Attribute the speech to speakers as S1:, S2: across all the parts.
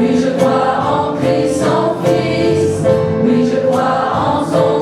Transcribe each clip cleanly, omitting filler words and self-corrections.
S1: Oui, je crois en Christ, son Fils. Oui, je crois en son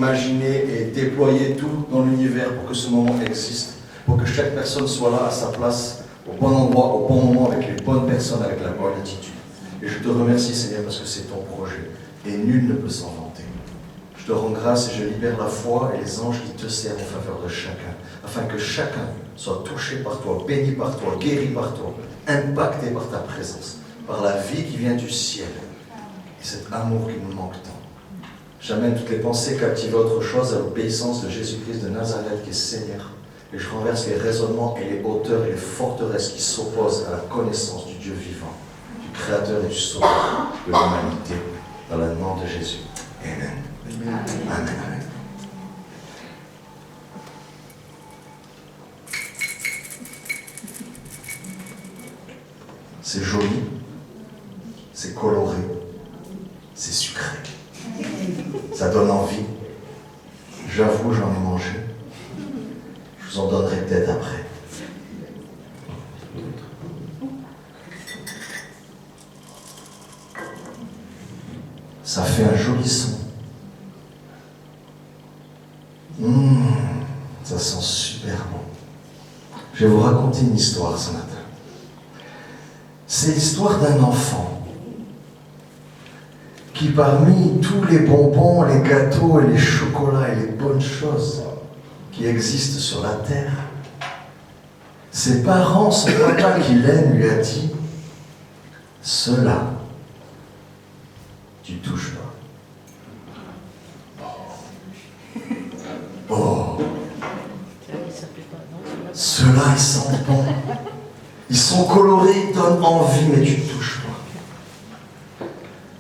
S1: imaginer et déployer tout dans l'univers pour que ce moment existe, pour que chaque personne soit là à sa place, au bon endroit, au bon moment, avec les bonnes personnes, avec la bonne attitude. Et je te remercie, Seigneur, parce que c'est ton projet. Et nul ne peut s'en vanter. Je te rends grâce et je libère la foi et les anges qui te servent en faveur de chacun, afin que chacun soit touché par toi, béni par toi, guéri par toi, impacté par ta présence, par la vie qui vient du ciel. Et cet amour qui nous manque tant. J'amène toutes les pensées captivées à autre chose, à l'obéissance de Jésus-Christ de Nazareth qui est Seigneur. Et je renverse les raisonnements et les hauteurs et les forteresses qui s'opposent à la connaissance du Dieu vivant, du Créateur et du Sauveur de l'humanité, dans le nom de Jésus. Amen. Amen. Amen. Amen. C'est joli, c'est coloré, c'est sucré. Ça donne envie. J'avoue, j'en ai mangé. Je vous en donnerai peut-être après. Ça fait un joli son. Ça sent super bon. Je vais vous raconter une histoire ce matin. C'est l'histoire d'un enfant qui, parmi tous les bonbons, les gâteaux et les chocolats et les bonnes choses qui existent sur la terre, ses parents, son papa qui l'aime, lui a dit « Cela, tu touches pas. » Oh, ceux-là, ils sentent bon. Ils sont colorés, ils donnent envie, mais tu ne touches pas.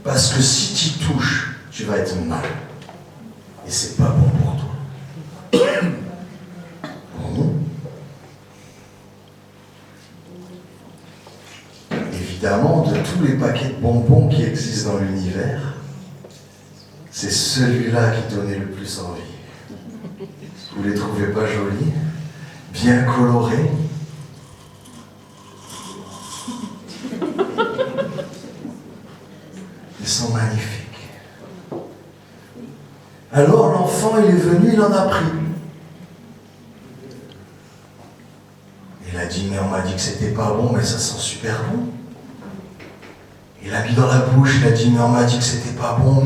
S1: Parce que si tu touches, tu vas être mal. Et c'est pas bon pour toi. Évidemment, de tous les paquets de bonbons qui existent dans l'univers, c'est celui-là qui donnait le plus envie. Vous les trouvez pas jolis, bien colorés? Ils sont magnifiques. Alors l'enfant, il est venu, il en a pris. Il a dit, mais on m'a dit que c'était pas bon, mais ça sent super bon. Il a mis dans la bouche, il a dit, mais on m'a dit que c'était pas bon.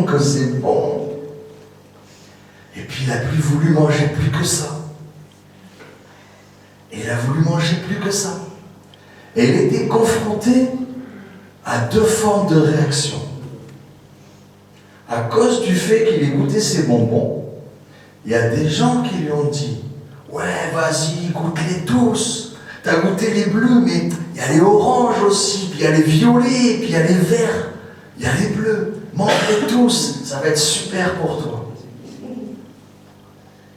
S1: Que c'est bon. Et puis il a plus voulu manger plus que ça. Et il a voulu manger plus que ça. Et il était confronté à deux formes de réaction. À cause du fait qu'il ait goûté ses bonbons, il y a des gens qui lui ont dit « Ouais, vas-y, goûte-les tous. T'as goûté les bleus, mais il y a les oranges aussi, puis il y a les violets, puis il y a les verts, il y a les bleus. Mange-les tous, ça va être super pour toi. »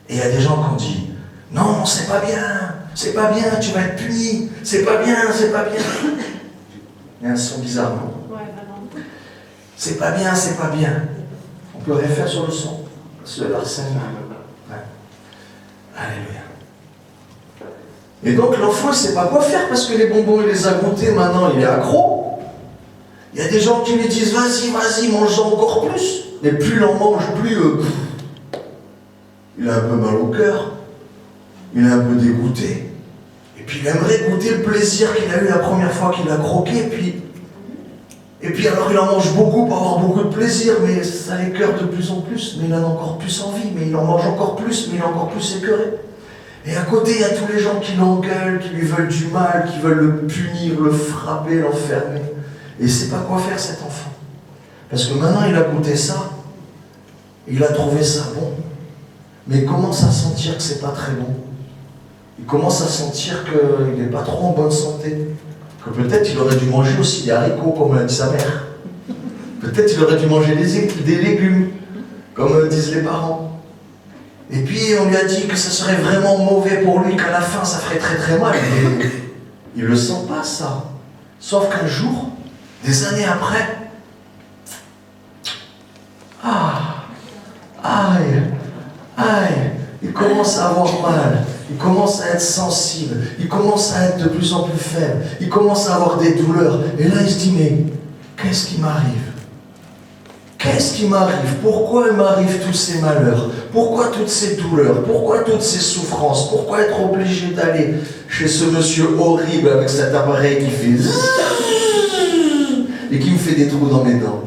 S1: Et il y a des gens qui ont dit « Non, c'est pas bien, tu vas être puni, c'est pas bien. » Il y a un son bizarre, non ? C'est pas bien. On peut rien faire sur le son. C'est l'arsène. Ouais. Alléluia. Et donc l'enfant, il ne sait pas quoi faire parce que les bonbons, il les a goûtés, maintenant il est accro. Il y a des gens qui lui disent vas-y, mange-en encore plus. Mais plus il en mange, plus il a un peu mal au cœur. Il est un peu dégoûté. Et puis il aimerait goûter le plaisir qu'il a eu la première fois qu'il a croqué. Et puis alors il en mange beaucoup pour avoir beaucoup de plaisir, mais ça l'écœure de plus en plus, mais il en a encore plus envie, mais il en mange encore plus, mais il est encore plus écœuré. Et à côté, il y a tous les gens qui l'engueulent, qui lui veulent du mal, qui veulent le punir, le frapper, l'enfermer. Et il ne sait pas quoi faire cet enfant. Parce que maintenant il a goûté ça, il a trouvé ça bon, mais il commence à sentir que c'est pas très bon. Il commence à sentir qu'il n'est pas trop en bonne santé. Que peut-être il aurait dû manger aussi des haricots, comme l'a dit sa mère. Peut-être il aurait dû manger des légumes, comme disent les parents. Et puis on lui a dit que ça serait vraiment mauvais pour lui, qu'à la fin ça ferait très très mal. Mais il ne le sent pas ça. Sauf qu'un jour, des années après, il commence à avoir mal. Il commence à être sensible, il commence à être de plus en plus faible, il commence à avoir des douleurs. Et là, il se dit, mais qu'est-ce qui m'arrive ? Qu'est-ce qui m'arrive? Pourquoi m'arrivent tous ces malheurs? Pourquoi toutes ces douleurs? Pourquoi toutes ces souffrances? Pourquoi être obligé d'aller chez ce monsieur horrible avec cet appareil qui fait et qui me fait des trous dans mes dents?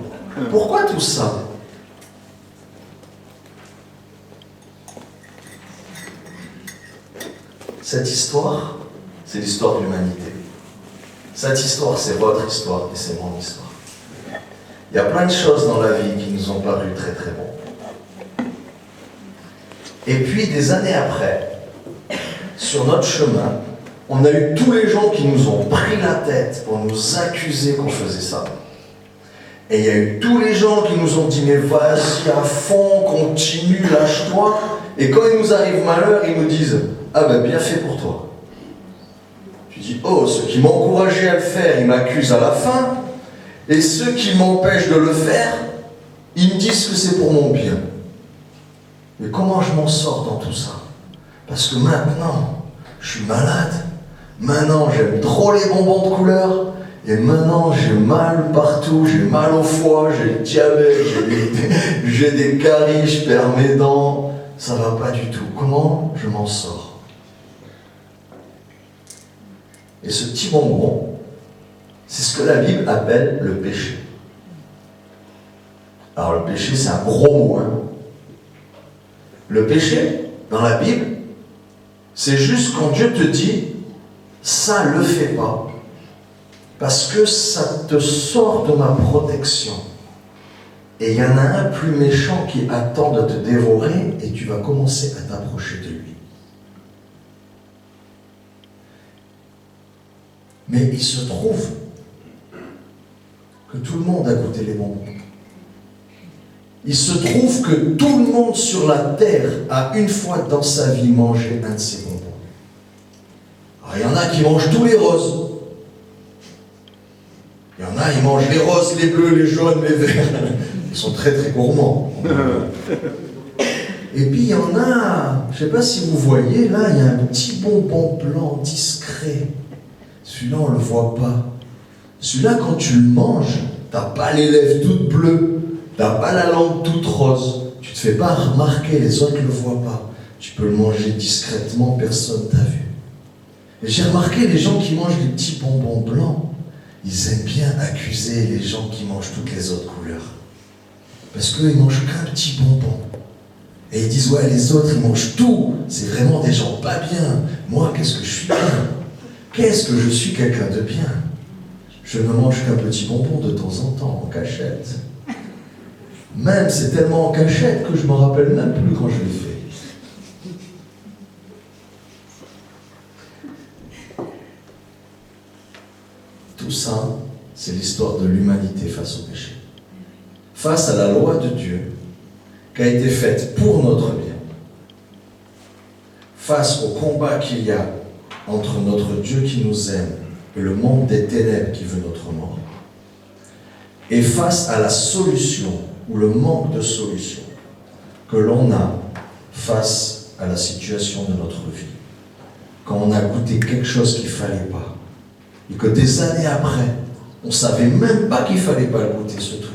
S1: Pourquoi tout ça? Cette histoire, c'est l'histoire de l'humanité. Cette histoire, c'est votre histoire et c'est mon histoire. Il y a plein de choses dans la vie qui nous ont paru très très bons. Et puis, des années après, sur notre chemin, on a eu tous les gens qui nous ont pris la tête pour nous accuser qu'on faisait ça. Et il y a eu tous les gens qui nous ont dit « Mais vas-y à fond, continue, lâche-toi ». Et quand il nous arrive malheur, ils nous disent « Ah ben bien fait pour toi ». Tu dis « Oh, ceux qui m'encourageaient à le faire, ils m'accusent à la fin. Et ceux qui m'empêchent de le faire, ils me disent que c'est pour mon bien. » Mais comment je m'en sors dans tout ça? Parce que maintenant, je suis malade. Maintenant, j'aime trop les bonbons de couleur. Et maintenant, j'ai mal partout. J'ai mal au foie, j'ai le diabète, j'ai des caries, je perds mes dents. Ça va pas du tout. Comment je m'en sors? Et ce petit bonbon, c'est ce que la Bible appelle le péché. Alors le péché, c'est un gros mot, hein. Le péché, dans la Bible, c'est juste quand Dieu te dit « ça, le fais pas ». Parce que ça te sort de ma protection. Et il y en a un plus méchant qui attend de te dévorer et tu vas commencer à t'approcher de lui. Mais il se trouve que tout le monde a goûté les bonbons. Il se trouve que tout le monde sur la terre a une fois dans sa vie mangé un de ces bonbons. Alors, il y en a qui mangent tous les roses. Il y en a, ils mangent les roses, les bleus, les jaunes, les verts. Ils sont très très gourmands. Et puis il y en a, je ne sais pas si vous voyez, là il y a un petit bonbon blanc discret. Celui-là on ne le voit pas. Celui-là quand tu le manges, tu n'as pas les lèvres toutes bleues, tu n'as pas la langue toute rose. Tu ne te fais pas remarquer, les autres ne le voient pas. Tu peux le manger discrètement, personne ne t'a vu. Et j'ai remarqué les gens qui mangent les petits bonbons blancs, ils aiment bien accuser les gens qui mangent toutes les autres couleurs. Parce qu'eux, ils mangent qu'un petit bonbon. Et ils disent, ouais, les autres, ils mangent tout. C'est vraiment des gens pas bien. Moi, qu'est-ce que je suis bien? Qu'est-ce que je suis quelqu'un de bien? Je ne mange qu'un petit bonbon de temps en temps, en cachette. Même, c'est tellement en cachette que je ne me rappelle même plus quand je l'ai fait. Tout ça, c'est l'histoire de l'humanité face au péché. Face à la loi de Dieu, qui a été faite pour notre bien. Face au combat qu'il y a entre notre Dieu qui nous aime et le monde des ténèbres qui veut notre mort. Et face à la solution, ou le manque de solution, que l'on a face à la situation de notre vie. Quand on a goûté quelque chose qu'il ne fallait pas, et que des années après, on ne savait même pas qu'il ne fallait pas le goûter, ce truc.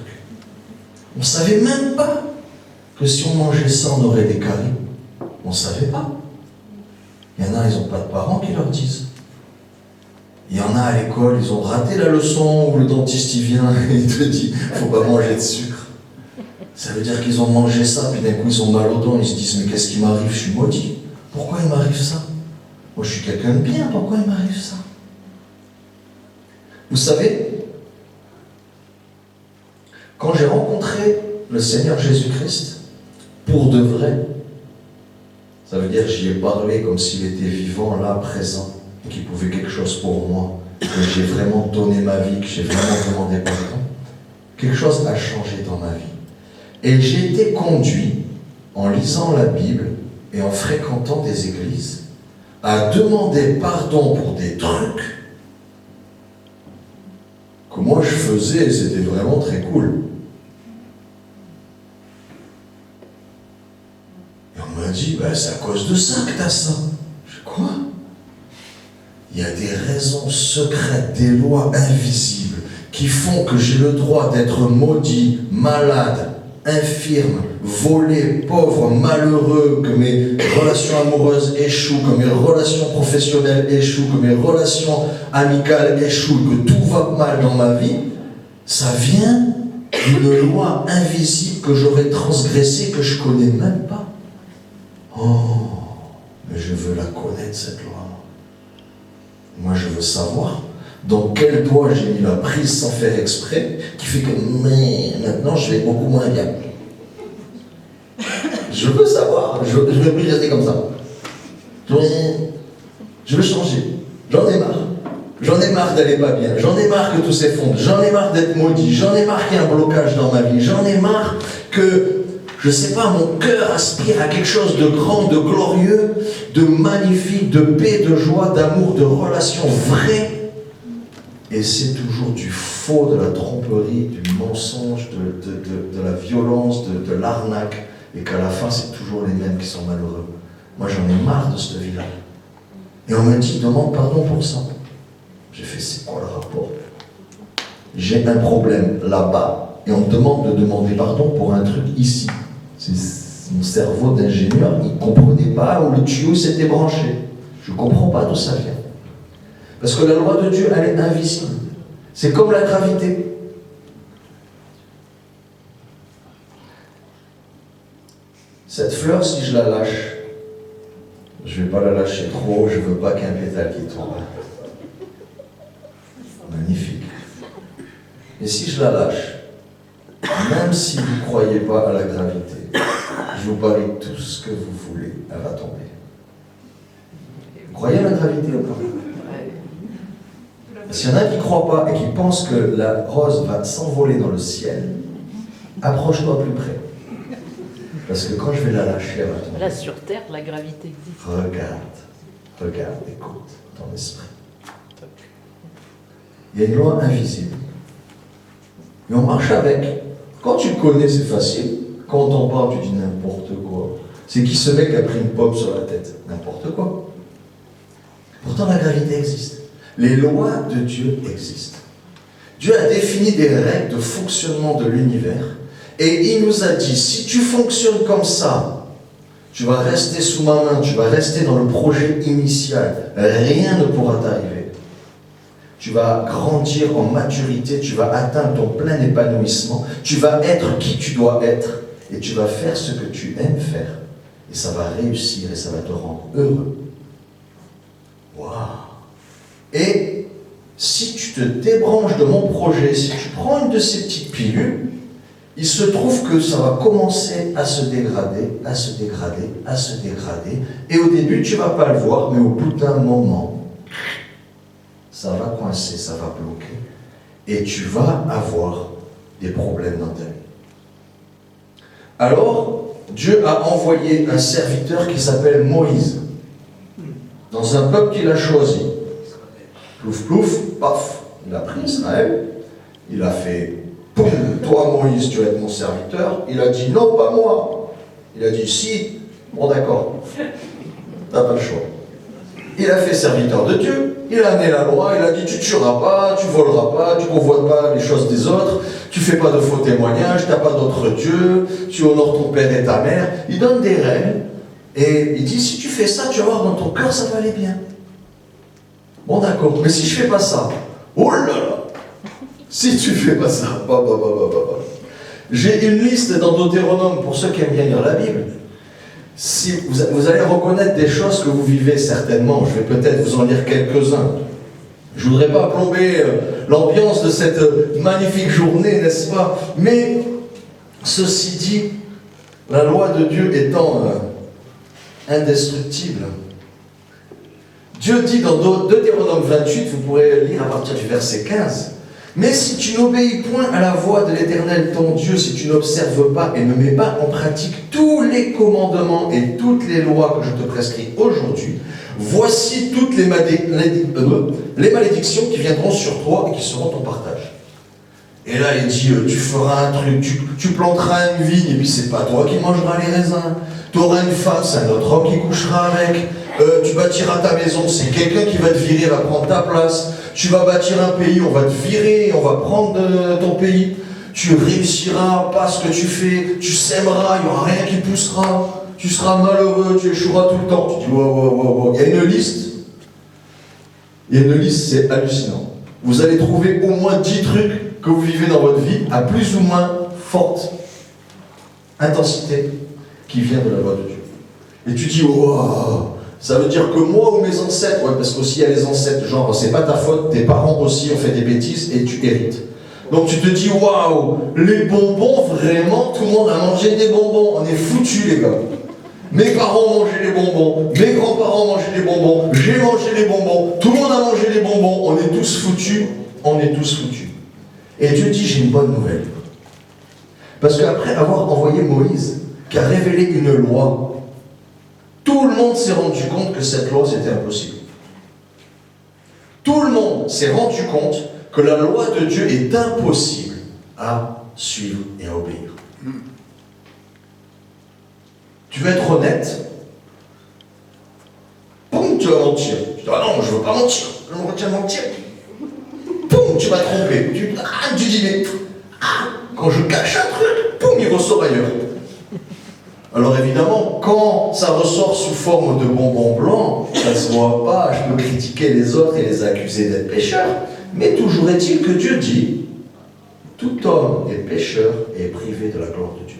S1: On ne savait même pas que si on mangeait ça, on aurait des caries. On ne savait pas. Il y en a, ils n'ont pas de parents qui leur disent. Il y en a à l'école, ils ont raté la leçon où le dentiste il vient et il te dit « faut pas manger de sucre ». Ça veut dire qu'ils ont mangé ça, puis d'un coup ils ont mal aux dents, ils se disent « mais qu'est-ce qui m'arrive? Je suis maudit. Pourquoi il m'arrive ça? Moi je suis quelqu'un de bien, pourquoi il m'arrive ça ?» Vous savez, quand j'ai rencontré le Seigneur Jésus-Christ, pour de vrai, ça veut dire que j'y ai parlé comme s'il était vivant, là, présent, et qu'il pouvait quelque chose pour moi, que j'ai vraiment donné ma vie, que j'ai vraiment demandé pardon, quelque chose a changé dans ma vie. Et j'ai été conduit, en lisant la Bible et en fréquentant des églises, à demander pardon pour des trucs que moi je faisais et c'était vraiment très cool. Et on m'a dit, ben, c'est à cause de ça que t'as ça. Je dis, quoi? Il y a des raisons secrètes, des lois invisibles qui font que j'ai le droit d'être maudit, malade, infirme, volé, pauvre, malheureux, que mes relations amoureuses échouent, que mes relations professionnelles échouent, que mes relations amicales échouent, que tout va mal dans ma vie, ça vient d'une loi invisible que j'aurais transgressée, que je ne connais même pas. Oh, mais je veux la connaître, cette loi. Moi, je veux savoir dans quel doigt j'ai mis la prise sans faire exprès, qui fait que maintenant, je vais beaucoup moins bien. Je veux savoir, je ne veux plus rester comme ça. Je veux changer. J'en ai marre. J'en ai marre d'aller pas bien. J'en ai marre que tout s'effondre. J'en ai marre d'être maudit. J'en ai marre qu'il y ait un blocage dans ma vie. J'en ai marre que, je sais pas, mon cœur aspire à quelque chose de grand, de glorieux, de magnifique, de paix, de joie, d'amour, de relations vraies. Et c'est toujours du faux, de la tromperie, du mensonge, de la violence, de l'arnaque. Et qu'à la fin, c'est toujours les mêmes qui sont malheureux. Moi, j'en ai marre de cette vie-là. Et on me dit, demande pardon pour ça. J'ai fait, c'est quoi le rapport? J'ai un problème là-bas, et on me demande de demander pardon pour un truc ici. C'est mon cerveau d'ingénieur, il ne comprenait pas où le tuyau s'était branché. Je ne comprends pas d'où ça vient. Parce que la loi de Dieu, elle est invisible. C'est comme la gravité. Cette fleur, si je la lâche, je ne vais pas la lâcher trop, je ne veux pas qu'un pétale qui tombe. Magnifique. Et si je la lâche, même si vous ne croyez pas à la gravité, je vous parie tout ce que vous voulez, elle va tomber. Vous croyez à la gravité ou pas? S'il y en a qui ne croient pas et qui pensent que la rose va s'envoler dans le ciel, approche-toi plus près. Parce que quand je vais la lâcher, elle va tomber.
S2: Là, sur Terre, la gravité existe.
S1: Regarde, écoute ton esprit. Il y a une loi invisible. Et on marche avec. Quand tu le connais, c'est facile. Quand on t'en parle, tu dis n'importe quoi. C'est qui ce mec qui a pris une pomme sur la tête? N'importe quoi. Pourtant, la gravité existe. Les lois de Dieu existent. Dieu a défini des règles de fonctionnement de l'univers. Et il nous a dit, si tu fonctionnes comme ça, tu vas rester sous ma main, tu vas rester dans le projet initial. Rien ne pourra t'arriver. Tu vas grandir en maturité, tu vas atteindre ton plein épanouissement, tu vas être qui tu dois être, et tu vas faire ce que tu aimes faire. Et ça va réussir, et ça va te rendre heureux. Waouh! Et si tu te débranches de mon projet, si tu prends une de ces petites pilules, il se trouve que ça va commencer à se dégrader, à se dégrader, à se dégrader. Et au début, tu ne vas pas le voir, mais au bout d'un moment, ça va coincer, ça va bloquer. Et tu vas avoir des problèmes dans ta vie. Alors, Dieu a envoyé un serviteur qui s'appelle Moïse, dans un peuple qu'il a choisi. Plouf, plouf, paf, il a pris Israël, il a fait, poum, toi Moïse, tu vas être mon serviteur. Il a dit, non, pas moi. Il a dit, si, bon d'accord, t'as pas le choix. Il a fait serviteur de Dieu, il a amené la loi, il a dit, tu tueras pas, tu voleras pas, tu convoites pas les choses des autres, tu fais pas de faux témoignages, t'as pas d'autre Dieu, tu honores ton père et ta mère. Il donne des règles, et il dit, si tu fais ça, tu vas voir dans ton cœur, ça va aller bien. Bon d'accord, mais si je fais pas ça, oh là là, si tu fais pas ça, J'ai une liste dans Deutéronome pour ceux qui aiment bien lire la Bible. Si vous allez reconnaître des choses que vous vivez certainement, je vais peut-être vous en lire quelques-uns. Je ne voudrais pas plomber l'ambiance de cette magnifique journée, n'est-ce pas? Mais ceci dit, la loi de Dieu étant indestructible, Dieu dit dans Deutéronome 28, vous pourrez lire à partir du verset 15, « Mais si tu n'obéis point à la voix de l'Éternel ton Dieu, si tu n'observes pas et ne mets pas en pratique tous les commandements et toutes les lois que je te prescris aujourd'hui, voici toutes les malédictions qui viendront sur toi et qui seront ton partage. » Et là, il dit, tu feras un truc, tu planteras une vigne, et puis c'est pas toi qui mangeras les raisins. Tu auras une femme, c'est un autre homme qui couchera avec. Tu bâtiras ta maison, c'est quelqu'un qui va te virer, va prendre ta place. Tu vas bâtir un pays, on va te virer, on va prendre ton pays. tu réussiras pas ce que tu fais, tu sèmeras, il n'y aura rien qui poussera, tu seras malheureux, tu échoueras tout le temps. Tu dis, wow. Il y a une liste. C'est hallucinant. Vous allez trouver au moins 10 trucs que vous vivez dans votre vie à plus ou moins forte intensité qui vient de la loi de Dieu. Et tu dis, wow, ça veut dire que moi ou mes ancêtres, ouais, parce qu'aussi il y a les ancêtres, genre c'est pas ta faute, tes parents aussi ont fait des bêtises et tu hérites. Donc tu te dis, waouh, les bonbons, vraiment, tout le monde a mangé des bonbons, on est foutus les gars. Mes parents ont mangé les bonbons, mes grands-parents ont mangé les bonbons, j'ai mangé les bonbons, tout le monde a mangé les bonbons, on est tous foutus, Et Dieu dit, j'ai une bonne nouvelle. Parce qu'après avoir envoyé Moïse, qui a révélé une loi, tout le monde s'est rendu compte que cette loi c'était impossible. Tout le monde s'est rendu compte que la loi de Dieu est impossible à suivre et à obéir. Tu veux être honnête, boum, tu vas mentir. Tu dis, ah non, je ne veux pas mentir, je me retiens de mentir. Boum, tu vas tromper. Tu dis, mais quand je cache un truc, boum, il ressort ailleurs. Alors évidemment, quand ça ressort sous forme de bonbons blancs, ça ne se voit pas, je peux critiquer les autres et les accuser d'être pécheurs, mais toujours est-il que Dieu dit, tout homme est pécheur et est privé de la gloire de Dieu.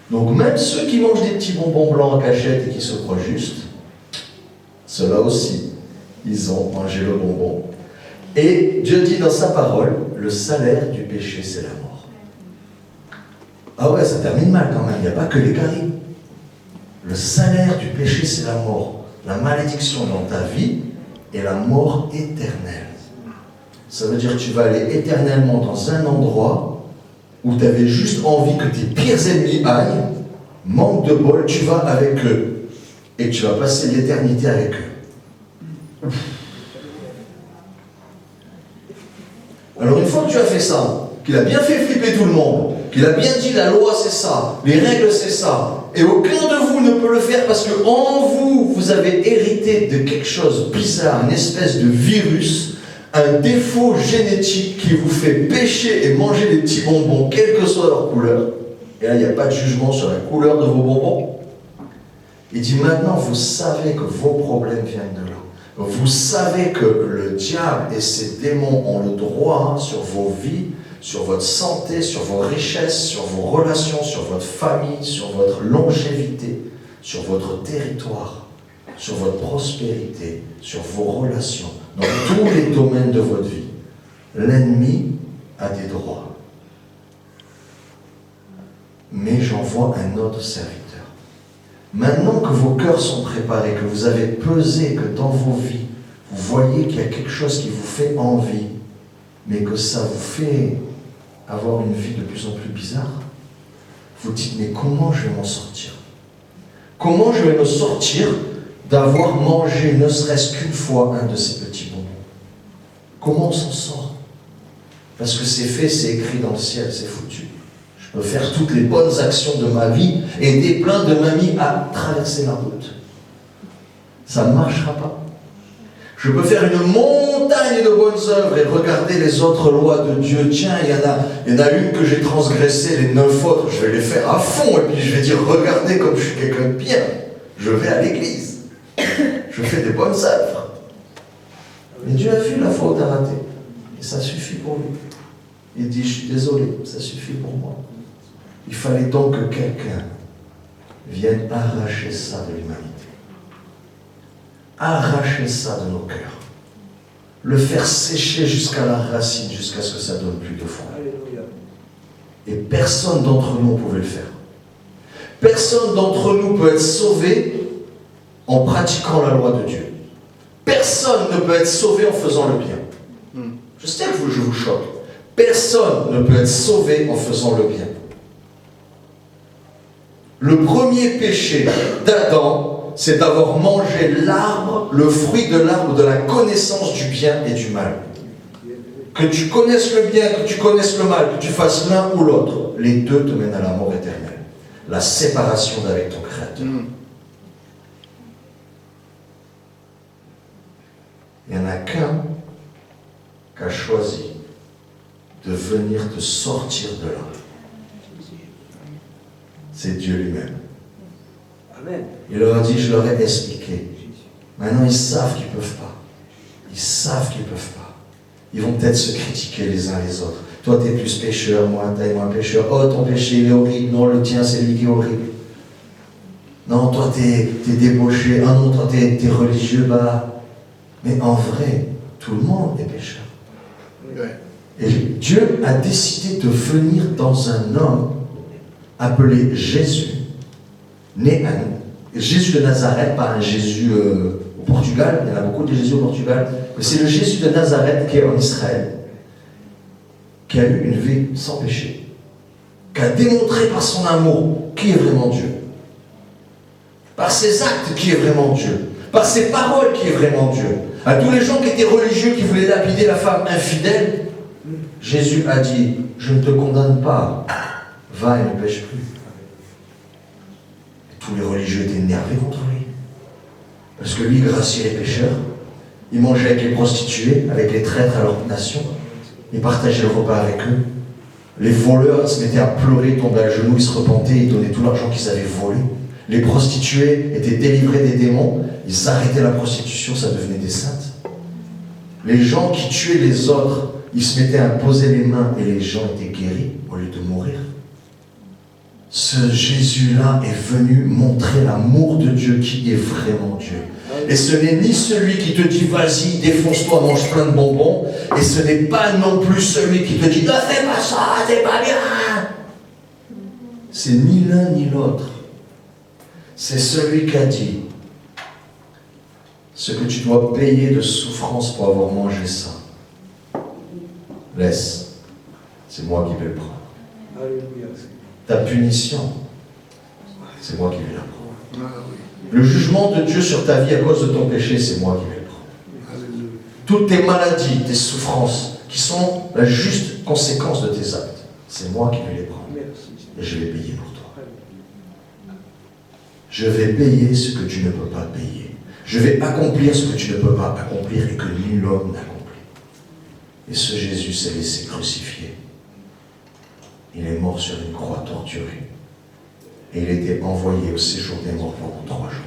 S1: Donc même ceux qui mangent des petits bonbons blancs en cachette et qui se croient justes, ceux-là aussi, ils ont mangé le bonbon. Et Dieu dit dans sa parole, le salaire du péché c'est la mort. Ah ouais, ça termine mal quand même, il n'y a pas que les caries. Le salaire du péché c'est la mort. La malédiction dans ta vie est la mort éternelle. Ça veut dire que tu vas aller éternellement dans un endroit où tu avais juste envie que tes pires ennemis aillent, manque de bol, tu vas avec eux et tu vas passer l'éternité avec eux. Alors une fois que tu as fait ça, qu'il a bien fait flipper tout le monde, qu'il a bien dit la loi c'est ça, les règles c'est ça, et aucun de vous ne peut le faire parce que en vous, vous avez hérité de quelque chose de bizarre, une espèce de virus, un défaut génétique qui vous fait pécher et manger des petits bonbons, quelle que soit leur couleur. Et là, il n'y a pas de jugement sur la couleur de vos bonbons. Il dit maintenant, vous savez que vos problèmes viennent de là. Vous savez que le diable et ses démons ont le droit sur vos vies, sur votre santé, sur vos richesses, sur vos relations, sur votre famille, sur votre longévité, sur votre territoire, sur votre prospérité, sur vos relations, dans tous les domaines de votre vie. L'ennemi a des droits. Mais j'envoie un autre serviteur. Maintenant que vos cœurs sont préparés, que vous avez pesé, que dans vos vies, vous voyez qu'il y a quelque chose qui vous fait envie, mais que ça vous fait avoir une vie de plus en plus bizarre, vous dites, mais comment je vais m'en sortir? Comment je vais me sortir d'avoir mangé ne serait-ce qu'une fois un de ces petits bonbons? Comment on s'en sort? Parce que c'est fait, c'est écrit dans le ciel, c'est foutu. Je peux faire toutes les bonnes actions de ma vie, aider plein de mamies à traverser la route. Ça ne marchera pas. Je peux faire une montagne de bonnes œuvres et regarder les autres lois de Dieu. Tiens, il y en a une que j'ai transgressée, les 9 autres, je vais les faire à fond. Et puis je vais dire, regardez comme je suis quelqu'un de bien. Je vais à l'église. Je fais des bonnes œuvres. Mais Dieu a vu la faute à rater. Et ça suffit pour lui. Il dit, je suis désolé, ça suffit pour moi. Il fallait donc que quelqu'un vienne arracher ça de l'humanité. Arracher ça de nos cœurs. Le faire sécher jusqu'à la racine, jusqu'à ce que ça donne plus de fruits. Et personne d'entre nous pouvait le faire. Personne d'entre nous peut être sauvé en pratiquant la loi de Dieu. Personne ne peut être sauvé en faisant le bien. Je sais que je vous choque. Personne ne peut être sauvé en faisant le bien. Le premier péché d'Adam, c'est d'avoir mangé l'arbre, le fruit de l'arbre de la connaissance du bien et du mal. Que tu connaisses le bien, que tu connaisses le mal, que tu fasses l'un ou l'autre, les deux te mènent à la mort éternelle. La séparation d'avec ton Créateur. Il n'y en a qu'un qui a choisi de venir te sortir de là, c'est Dieu lui-même.
S3: Amen.
S1: Il leur a dit, je leur ai expliqué. Maintenant, ils savent qu'ils ne peuvent pas. Ils savent qu'ils ne peuvent pas. Ils vont peut-être se critiquer les uns les autres. Toi, tu es plus pécheur, moi, tu es moins pécheur. Oh, ton péché, il est horrible. Non, le tien, c'est lui qui est horrible. Non, toi, tu es débauché. Ah non, toi, tu es religieux. Bah. Mais en vrai, tout le monde est pécheur. Et Dieu a décidé de venir dans un homme appelé Jésus, né à nous. Jésus de Nazareth, pas un Jésus au Portugal, il y en a beaucoup de Jésus au Portugal, mais c'est le Jésus de Nazareth qui est en Israël, qui a eu une vie sans péché, qui a démontré par son amour qui est vraiment Dieu, par ses actes qui est vraiment Dieu, par ses paroles qui est vraiment Dieu. À tous les gens qui étaient religieux, qui voulaient lapider la femme infidèle, Jésus a dit, je ne te condamne pas, va et ne pêche plus. Tous les religieux étaient énervés contre lui. Parce que lui, il graciait les pécheurs. Il mangeait avec les prostituées, avec les traîtres à leur nation. Il partageait le repas avec eux. Les voleurs se mettaient à pleurer, tombaient à genoux, ils se repentaient, ils donnaient tout l'argent qu'ils avaient volé. Les prostituées étaient délivrées des démons. Ils arrêtaient la prostitution, ça devenait des saintes. Les gens qui tuaient les autres, ils se mettaient à poser les mains et les gens étaient guéris au lieu de mourir. Ce Jésus-là est venu montrer l'amour de Dieu qui est vraiment Dieu. Et ce n'est ni celui qui te dit vas-y, défonce-toi, mange plein de bonbons, et ce n'est pas non plus celui qui te dit ne fais pas ça, c'est pas bien. C'est ni l'un ni l'autre. C'est celui qui a dit ce que tu dois payer de souffrance pour avoir mangé ça. Laisse, c'est moi qui vais le prendre.
S3: Alléluia.
S1: Ta punition, c'est moi qui vais la prendre. Le jugement de Dieu sur ta vie à cause de ton péché, c'est moi qui vais le prendre. Toutes tes maladies, tes souffrances, qui sont la juste conséquence de tes actes, c'est moi qui vais les prendre. Et je vais payer pour toi. Je vais payer ce que tu ne peux pas payer. Je vais accomplir ce que tu ne peux pas accomplir et que nul homme n'accomplit. Et ce Jésus s'est laissé crucifier. Il est mort sur une croix torturée. Et il était envoyé au séjour des morts pendant 3 jours.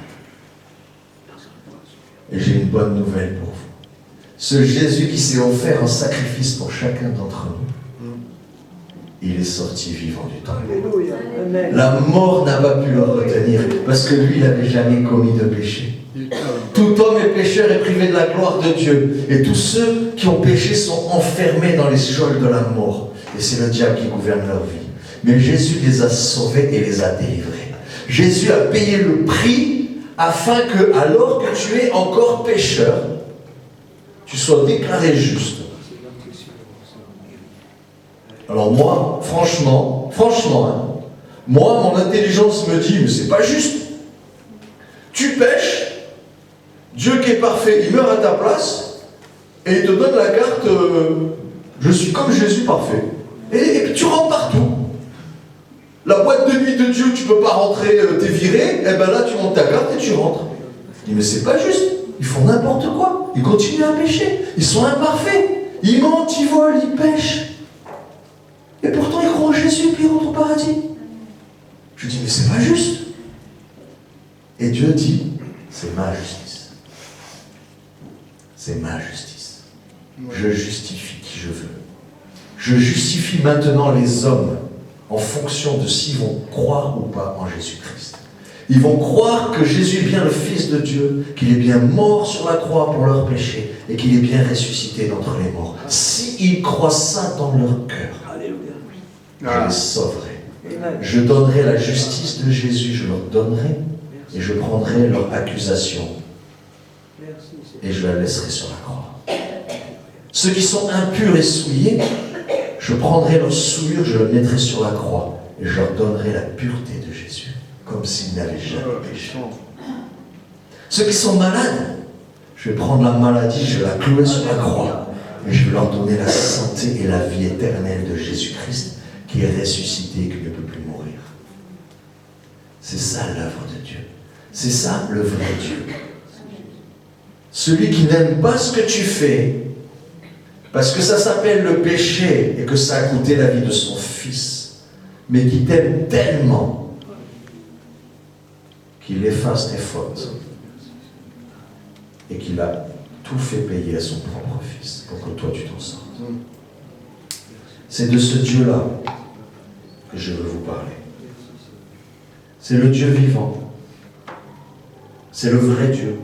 S1: Et j'ai une bonne nouvelle pour vous. Ce Jésus qui s'est offert en sacrifice pour chacun d'entre nous, il est sorti vivant du temple.
S3: Alléluia. Amen.
S1: La mort n'a pas pu le retenir parce que lui, il n'avait jamais commis de péché. Tout homme est pécheur et privé de la gloire de Dieu. Et tous ceux qui ont péché sont enfermés dans les geôles de la mort. Et c'est le diable qui gouverne leur vie. Mais Jésus les a sauvés et les a délivrés. Jésus a payé le prix afin que, alors que tu es encore pécheur, tu sois déclaré juste. Alors moi, franchement, hein, moi, mon intelligence me dit, mais c'est pas juste. Tu pêches, Dieu qui est parfait, il meurt à ta place, et il te donne la carte, je suis comme Jésus parfait. Et puis tu rentres partout. La boîte de nuit de Dieu, tu ne peux pas rentrer, t'es viré, et bien là tu montes ta carte et tu rentres. Je dis, mais c'est pas juste, ils font n'importe quoi, ils continuent à pécher, ils sont imparfaits, ils mentent, ils volent, ils pêchent. Et pourtant ils croient en Jésus et puis ils rentrent au paradis. Je dis, mais c'est pas juste. Et Dieu dit, c'est ma justice. C'est ma justice. Je justifie qui je veux. Je justifie maintenant les hommes en fonction de s'ils vont croire ou pas en Jésus-Christ. Ils vont croire que Jésus est bien le Fils de Dieu, qu'il est bien mort sur la croix pour leurs péchés et qu'il est bien ressuscité d'entre les morts. S'ils croient ça dans leur cœur, je les sauverai. Je donnerai la justice de Jésus, je leur donnerai et je prendrai leur accusation et je la laisserai sur la croix. Ceux qui sont impurs et souillés, je prendrai leur souillure, je le mettrai sur la croix et je leur donnerai la pureté de Jésus, comme s'ils n'avaient jamais péché. Ceux qui sont malades, je vais prendre la maladie, je vais la clouer sur la croix et je vais leur donner la santé et la vie éternelle de Jésus-Christ qui est ressuscité et qui ne peut plus mourir. C'est ça l'œuvre de Dieu. C'est ça le vrai Dieu. Celui qui n'aime pas ce que tu fais, Parce que ça s'appelle le péché et que ça a coûté la vie de son fils, mais qui t'aime tellement qu'il efface tes fautes et qu'il a tout fait payer à son propre fils pour que toi tu t'en sortes. C'est de ce Dieu-là que je veux vous parler. C'est le Dieu vivant. C'est le vrai Dieu.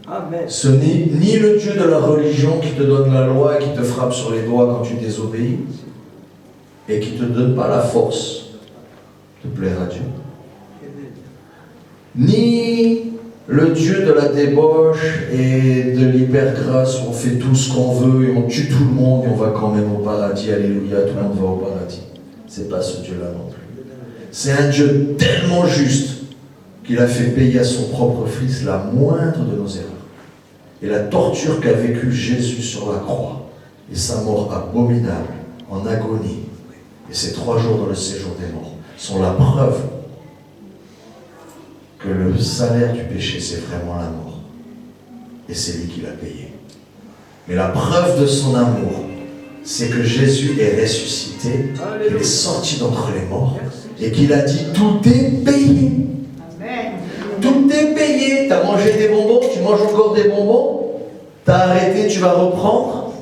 S3: Amen.
S1: Ce n'est ni le Dieu de la religion qui te donne la loi et qui te frappe sur les doigts quand tu désobéis et qui ne te donne pas la force de plaire à Dieu. Ni le Dieu de la débauche et de l'hypergrâce où on fait tout ce qu'on veut et on tue tout le monde et on va quand même au paradis. Alléluia, tout le monde va au paradis. C'est pas ce Dieu-là non plus. C'est un Dieu tellement juste qu'il a fait payer à son propre fils la moindre de nos erreurs. Et la torture qu'a vécue Jésus sur la croix, et sa mort abominable, en agonie, et ses 3 jours dans le séjour des morts, sont la preuve que le salaire du péché, c'est vraiment la mort. Et c'est lui qui l'a payé. Mais la preuve de son amour, c'est que Jésus est ressuscité, qu'il est sorti d'entre les morts, et qu'il a dit « Tout est payé ». Tout est payé. Tu as mangé des bonbons, tu manges encore des bonbons. Tu as arrêté, tu vas reprendre.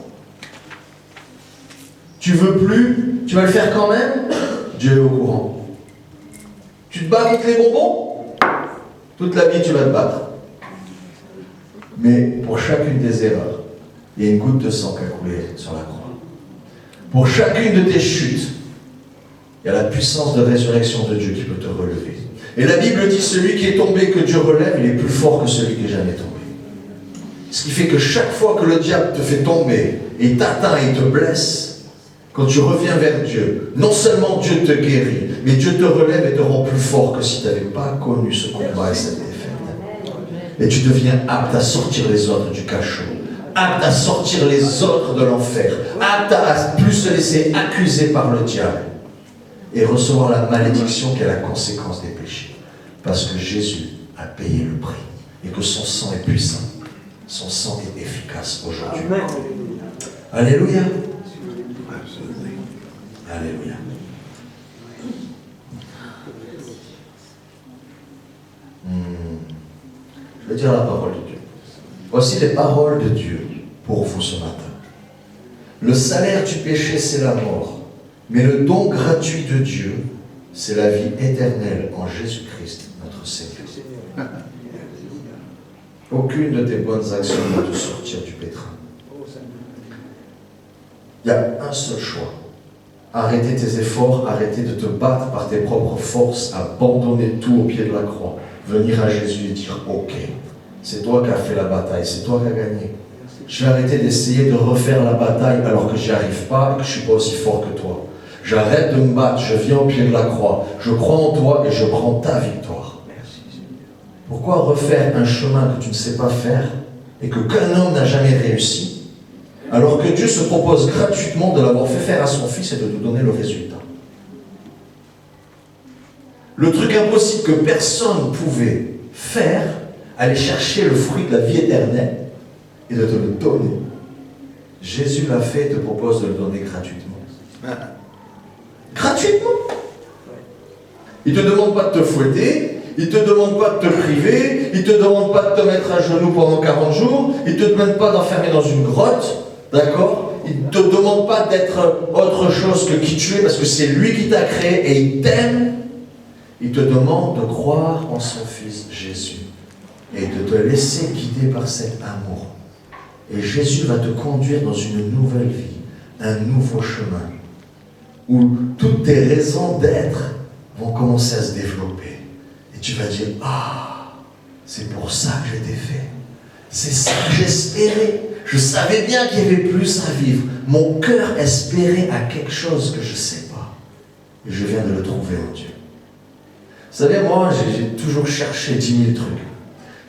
S1: Tu veux plus, tu vas le faire quand même. Dieu est au courant. Tu te bats contre les bonbons. Toute la vie, tu vas te battre. Mais pour chacune des erreurs, il y a une goutte de sang qui a coulé sur la croix. Pour chacune de tes chutes, il y a la puissance de résurrection de Dieu qui peut te relever. Et la Bible dit, celui qui est tombé, que Dieu relève, il est plus fort que celui qui est jamais tombé. Ce qui fait que chaque fois que le diable te fait tomber, et t'atteint et te blesse, quand tu reviens vers Dieu, non seulement Dieu te guérit, mais Dieu te relève et te rend plus fort que si tu n'avais pas connu ce combat et cette défaite. Et tu deviens apte à sortir les autres du cachot, apte à sortir les autres de l'enfer, apte à plus se laisser accuser par le diable et recevoir la malédiction qui est la conséquence des péchés. Parce que Jésus a payé le prix et que son sang est puissant. Son sang est efficace aujourd'hui.
S3: Amen.
S1: Alléluia. Alléluia. Je vais dire la parole de Dieu. Voici les paroles de Dieu pour vous ce matin. Le salaire du péché, c'est la mort. Mais le don gratuit de Dieu, c'est la vie éternelle en Jésus-Christ, notre Seigneur. Aucune de tes bonnes actions ne te sortir du pétrin. Il y a un seul choix. Arrêter tes efforts, arrêter de te battre par tes propres forces, abandonner tout au pied de la croix, venir à Jésus et dire « Ok, c'est toi qui as fait la bataille, c'est toi qui as gagné. Je vais arrêter d'essayer de refaire la bataille alors que j'y arrive pas et que je ne suis pas aussi fort que toi. J'arrête de me battre, je viens au pied de la croix, je crois en toi et je prends ta victoire. » Pourquoi refaire un chemin que tu ne sais pas faire et que qu'un homme n'a jamais réussi, alors que Dieu se propose gratuitement de l'avoir fait faire à son fils et de nous donner le résultat? Le truc impossible que personne ne pouvait faire, aller chercher le fruit de la vie éternelle et de te le donner. Jésus l'a fait et te propose de le donner gratuitement. Gratuitement. Il ne te demande pas de te fouetter, il ne te demande pas de te priver, il ne te demande pas de te mettre à genoux pendant 40 jours, il ne te demande pas d'enfermer dans une grotte, d'accord? Il ne te demande pas d'être autre chose que qui tu es, parce que c'est lui qui t'a créé et il t'aime. Il te demande de croire en son Fils Jésus et de te laisser guider par cet amour. Et Jésus va te conduire dans une nouvelle vie, un nouveau chemin, où toutes tes raisons d'être vont commencer à se développer. Et tu vas dire, ah, c'est pour ça que j'étais fait. C'est ça que j'espérais. Je savais bien qu'il y avait plus à vivre. Mon cœur espérait à quelque chose que je ne sais pas. Et je viens de le trouver en Dieu. Vous savez, moi, j'ai toujours cherché 10 000 trucs.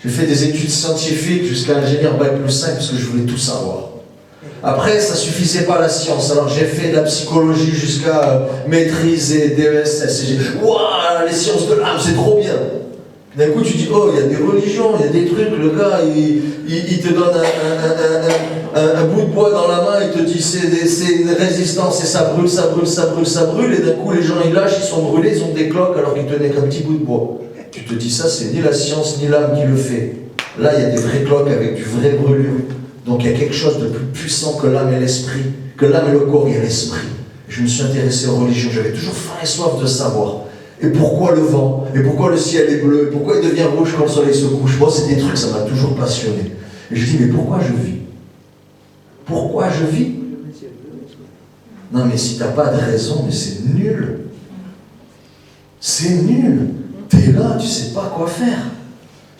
S1: J'ai fait des études scientifiques jusqu'à ingénieur bac plus 5 parce que je voulais tout savoir. Après, ça ne suffisait pas la science. Alors j'ai fait de la psychologie jusqu'à maîtrise et DESS. Et j'ai dit, waouh, les sciences de l'âme, c'est trop bien. D'un coup, tu dis, oh, il y a des religions, il y a des trucs. Le gars, il te donne un bout de bois dans la main, il te dit c'est une résistance et ça brûle, ça brûle, ça brûle, ça brûle, et d'un coup les gens ils lâchent, ils sont brûlés, ils ont des cloques alors qu'ils tenaient qu'un petit bout de bois. Tu te dis ça, c'est ni la science ni l'âme qui le fait. Là, il y a des vraies cloques avec du vrai brûlure. Donc il y a quelque chose de plus puissant que l'âme et l'esprit, que l'âme et le corps, il y a l'esprit. Je me suis intéressé aux religions, j'avais toujours faim et soif de savoir. Et pourquoi le vent? Et pourquoi le ciel est bleu? Et pourquoi il devient rouge quand le soleil se couche? Moi, c'est des trucs, ça m'a toujours passionné. Et je dis, mais pourquoi je vis? Pourquoi je vis? Non, mais si t'as pas de raison, mais c'est nul. C'est nul. T'es là, tu sais pas quoi faire.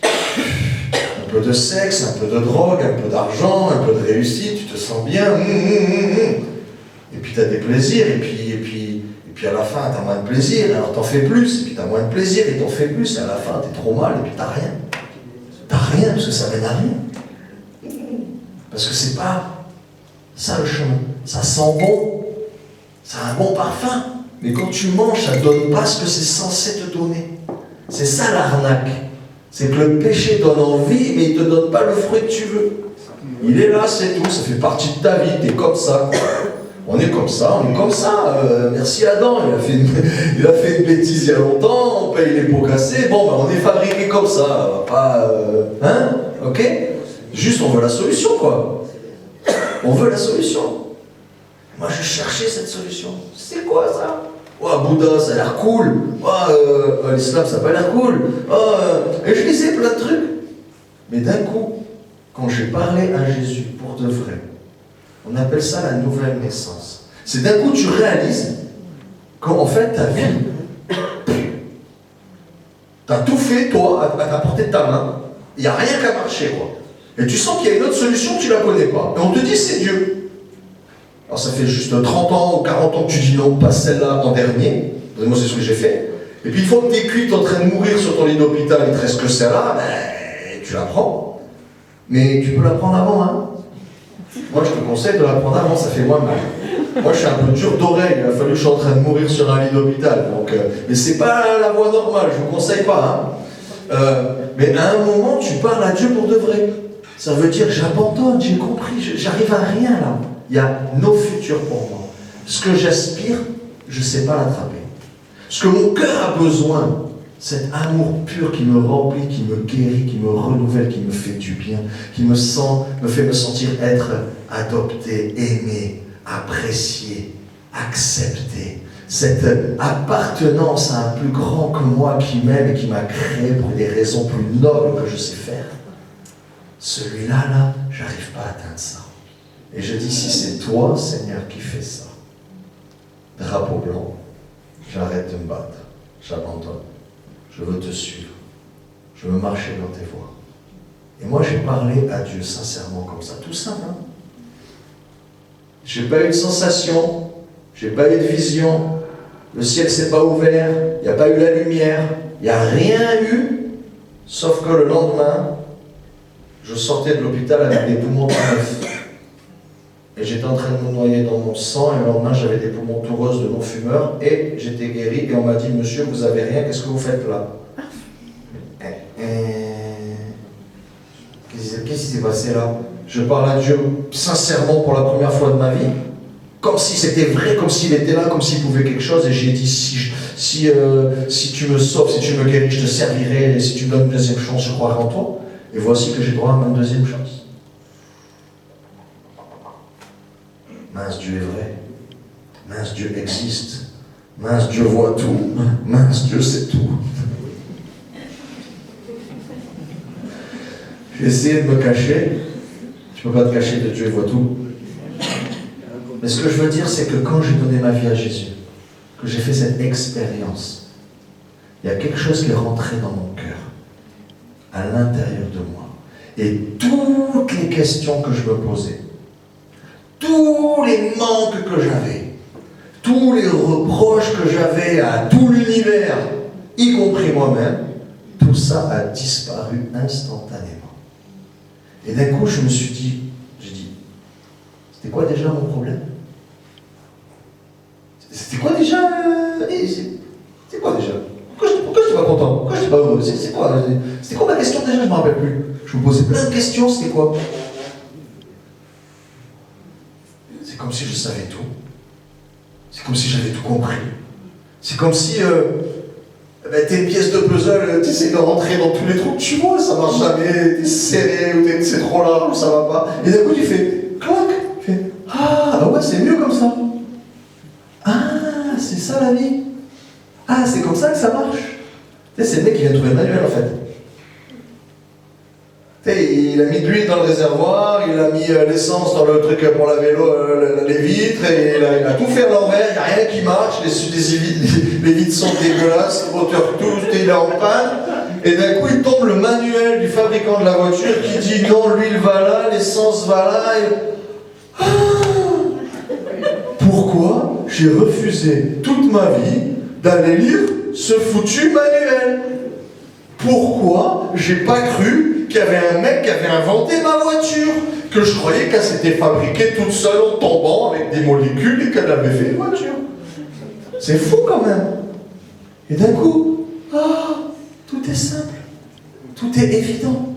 S1: Un peu de sexe, un peu de drogue, un peu d'argent, un peu de réussite, tu te sens bien. Et puis t'as des plaisirs, et puis à la fin t'as moins de plaisir, alors t'en fais plus, et puis t'as moins de plaisir, et t'en fais plus, et à la fin t'es trop mal, et puis t'as rien. T'as rien, parce que ça mène à rien. Parce que c'est pas ça le chemin. Ça sent bon, ça a un bon parfum, mais quand tu manges, ça ne donne pas ce que c'est censé te donner. C'est ça l'arnaque. C'est que le péché donne envie, mais il ne te donne pas le fruit que tu veux. Il est là, c'est tout, ça fait partie de ta vie, t'es comme ça. On est comme ça, on est comme ça. Merci Adam, il a fait une bêtise il y a longtemps, on paye les pots cassés, bon, ben, on est fabriqué comme ça, pas... hein? Ok? Juste, on veut la solution, quoi. On veut la solution. Moi, je cherchais cette solution. C'est quoi ça? Oh, Bouddha, ça a l'air cool. Oh, l'islam, ça n'a pas l'air cool. Et je lisais plein de trucs. Mais d'un coup, quand j'ai parlé à Jésus pour de vrai, on appelle ça la nouvelle naissance. C'est d'un coup, tu réalises qu'en fait, ta vie, tu as tout fait, toi, à la portée de ta main. Il n'y a rien qu'à marcher, quoi. Et tu sens qu'il y a une autre solution, tu ne la connais pas. Et on te dit, c'est Dieu. Alors ça fait juste 30 ans ou 40 ans que tu dis non, pas celle-là en dernier. Moi, c'est ce que j'ai fait. Et puis, une fois que tu es cuit, tu es en train de mourir sur ton lit d'hôpital, il te reste que celle-là, ben, tu la prends. Mais tu peux la prendre avant, hein. Moi, je te conseille de la prendre avant, ça fait moins mal. Moi, je suis un peu dur d'oreille, il a fallu que je sois en train de mourir sur un lit d'hôpital. Mais c'est pas la voie normale, je vous conseille pas, hein. Mais à un moment, tu parles à Dieu pour de vrai. Ça veut dire, j'abandonne, j'ai compris, j'arrive à rien là. Il y a no futur pour moi. Ce que j'aspire, je ne sais pas l'attraper. Ce que mon cœur a besoin, cet amour pur qui me remplit, qui me guérit, qui me renouvelle, qui me fait du bien, qui me fait me sentir être adopté, aimé, apprécié, accepté. Cette appartenance à un plus grand que moi qui m'aime et qui m'a créé pour des raisons plus nobles que je sais faire. Celui-là, j'arrive pas à atteindre ça. Et je dis, si c'est toi, Seigneur, qui fais ça, drapeau blanc, j'arrête de me battre, j'abandonne, je veux te suivre, je veux marcher dans tes voies. Et moi, j'ai parlé à Dieu sincèrement comme ça, tout simple. Hein? J'ai pas eu de sensation, j'ai pas eu de vision, le ciel s'est pas ouvert, il n'y a pas eu la lumière, il n'y a rien eu, sauf que le lendemain, je sortais de l'hôpital avec des poumons tout neufs. Et j'étais en train de me noyer dans mon sang, et le lendemain, j'avais des poumons tout roses de non-fumeur, et j'étais guéri, et on m'a dit, monsieur, vous avez rien, qu'est-ce que vous faites là? Qu'est-ce qui s'est passé là? Je parle à Dieu sincèrement pour la première fois de ma vie, comme si c'était vrai, comme s'il était là, comme s'il pouvait quelque chose, et j'ai dit, si tu me sauves, si tu me guéris, je te servirai, et si tu me donnes une deuxième chance, je croirai en toi. Et voici que j'ai droit à ma deuxième chance. Mince, Dieu est vrai. Mince, Dieu existe. Mince, Dieu voit tout. Mince, Dieu sait tout. J'ai essayé de me cacher. Tu ne peux pas te cacher de Dieu voit tout. Mais ce que je veux dire, c'est que quand j'ai donné ma vie à Jésus, que j'ai fait cette expérience, il y a quelque chose qui est rentré dans mon cœur, à l'intérieur de moi. Et toutes les questions que je me posais, tous les manques que j'avais, tous les reproches que j'avais à tout l'univers, y compris moi-même, tout ça a disparu instantanément. Et d'un coup, je me suis dit, c'était quoi déjà mon problème? C'était quoi déjà C'était quoi déjà? Pourquoi je n'étais pas content? Pourquoi je n'étais pas heureux? C'était quoi ma question déjà? Je ne me rappelle plus. Je me posais plein de questions, c'était quoi? si je savais tout. C'est comme si j'avais tout compris. C'est comme si t'es une pièce de puzzle, tu essaies de rentrer dans tous les trous que tu vois, ça marche jamais, t'es serré, ou c'est trop large, ou ça va pas. Et d'un coup tu fais clac, tu fais ah bah ouais, c'est mieux comme ça. Ah, c'est ça la vie. Ah, c'est comme ça que ça marche. Tu sais, c'est le mec qui vient de trouver le manuel en fait. Tu sais, il a mis de l'huile dans le réservoir, il a mis l'essence dans le truc pour laver les vitres, et il a tout fait à l'envers, il n'y a rien qui marche, les vitres sont dégueulasses, le moteur tout, il est en panne. Et d'un coup, il tombe le manuel du fabricant de la voiture qui dit non, l'huile va là, l'essence va là. Ah, pourquoi j'ai refusé toute ma vie d'aller lire ce foutu manuel? Pourquoi j'ai pas cru qu'il y avait un mec qui avait inventé ma voiture? Que je croyais qu'elle s'était fabriquée toute seule en tombant avec des molécules et qu'elle avait fait une voiture. C'est fou quand même. Et d'un coup, tout est simple. Tout est évident.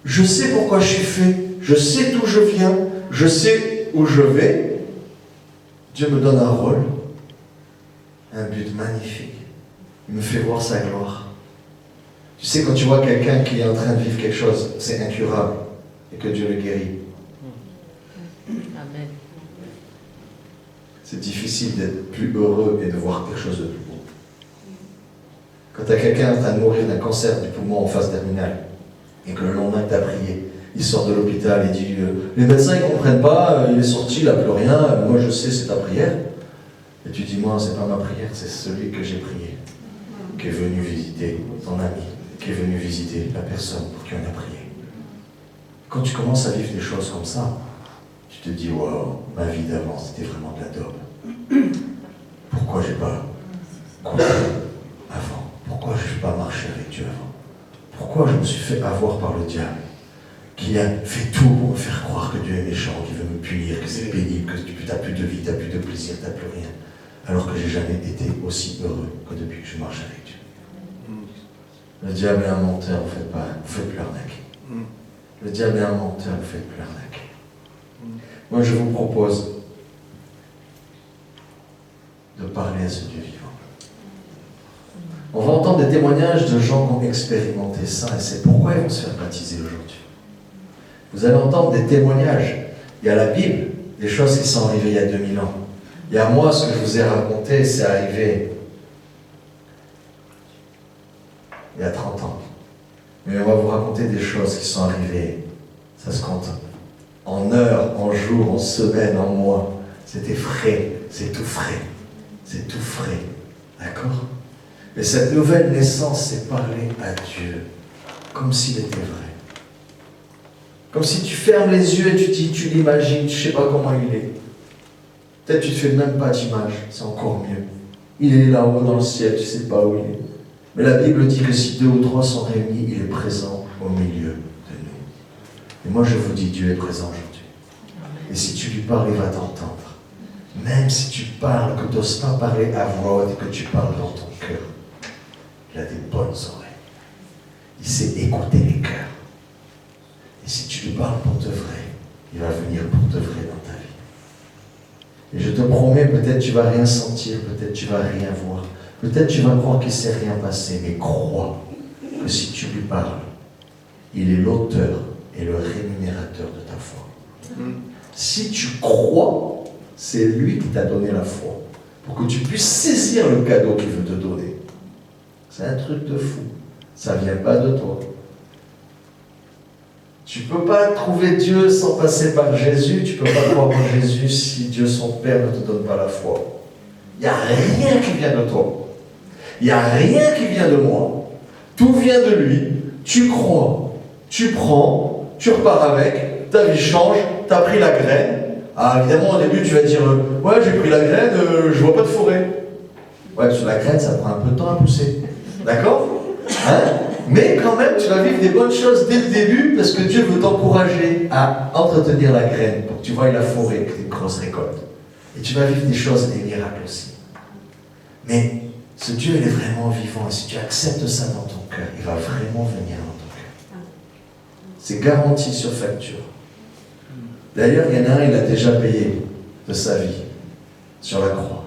S1: Je sais pourquoi je suis fait. Je sais d'où je viens. Je sais où je vais. Dieu me donne un rôle. Un but magnifique. Il me fait voir sa gloire. Tu sais, quand tu vois quelqu'un qui est en train de vivre quelque chose, c'est incurable, et que Dieu le guérit.
S2: Amen.
S1: C'est difficile d'être plus heureux et de voir quelque chose de plus beau. Quand tu as quelqu'un en train de mourir d'un cancer du poumon en phase terminale, et que le lendemain que tu as prié, il sort de l'hôpital et dit les médecins ne comprennent pas, il est sorti, il n'a plus rien, moi je sais, c'est ta prière. Et tu dis, moi, c'est pas ma prière, c'est celui que j'ai prié, qui est venu visiter ton ami, qui est venu visiter la personne pour qui on a prié. Quand tu commences à vivre des choses comme ça, tu te dis, waouh, ma vie d'avant, c'était vraiment de la daube. Pourquoi j'ai pas compris avant? Pourquoi je n'ai pas marché avec Dieu avant? Pourquoi je me suis fait avoir par le diable, qui a fait tout pour me faire croire que Dieu est méchant, qu'il veut me punir, que c'est pénible, que tu n'as plus de vie, tu n'as plus de plaisir, tu n'as plus rien, alors que j'ai jamais été aussi heureux que depuis que je marche avec Dieu. Le diable est un menteur, vous faites plus l'arnaque. Le diable est un menteur, vous faites plus l'arnaque. Moi, je vous propose de parler à ce Dieu vivant. On va entendre des témoignages de gens qui ont expérimenté ça, et c'est pourquoi ils vont se faire baptiser aujourd'hui. Vous allez entendre des témoignages. Il y a la Bible, des choses qui sont arrivées il y a 2000 ans. Il y a moi, ce que je vous ai raconté, c'est arrivé il y a 30 ans. Mais on va vous raconter des choses qui sont arrivées, ça se compte en heures, en jours, en semaines, en mois. C'était frais, c'est tout frais. C'est tout frais. D'accord? Et cette nouvelle naissance, c'est parler à Dieu comme s'il était vrai. Comme si tu fermes les yeux et tu l'imagines, tu ne sais pas comment il est. Peut-être tu ne te fais même pas d'image, c'est encore mieux. Il est là-haut dans le ciel, tu ne sais pas où il est. Mais la Bible dit que si 2 ou 3 sont réunis, il est présent au milieu de nous. Et moi je vous dis, Dieu est présent aujourd'hui. Et si tu lui parles, il va t'entendre. Même si tu parles, que tu n'oses pas parler à voix haute, que tu parles dans ton cœur, il a des bonnes oreilles. Il sait écouter les cœurs. Et si tu lui parles pour de vrai, il va venir pour de vrai dans ta vie. Et je te promets, peut-être tu ne vas rien sentir, peut-être tu ne vas rien voir, peut-être tu vas croire qu'il ne s'est rien passé, mais crois que si tu lui parles, il est l'auteur et le rémunérateur de ta foi. Si tu crois, c'est lui qui t'a donné la foi, pour que tu puisses saisir le cadeau qu'il veut te donner. C'est un truc de fou. Ça ne vient pas de toi. Tu ne peux pas trouver Dieu sans passer par Jésus. Tu ne peux pas croire en Jésus si Dieu son Père ne te donne pas la foi. Il n'y a rien qui vient de toi. Il n'y a rien qui vient de moi. Tout vient de lui. Tu crois, tu prends, tu repars avec, ta vie change, tu as pris la graine. Ah, évidemment, au début, tu vas dire ouais, j'ai pris la graine, je vois pas de forêt. Ouais, sur la graine, ça prend un peu de temps à pousser. D'accord? Hein? Mais quand même, tu vas vivre des bonnes choses dès le début parce que Dieu veut t'encourager à entretenir la graine pour que tu vois la forêt, que tu aies une grosse récolte. Et tu vas vivre des choses, des miracles aussi. Mais ce Dieu, il est vraiment vivant. Et si tu acceptes ça dans ton cœur, il va vraiment venir dans ton cœur. C'est garanti sur facture. D'ailleurs, il y en a un, il a déjà payé de sa vie sur la croix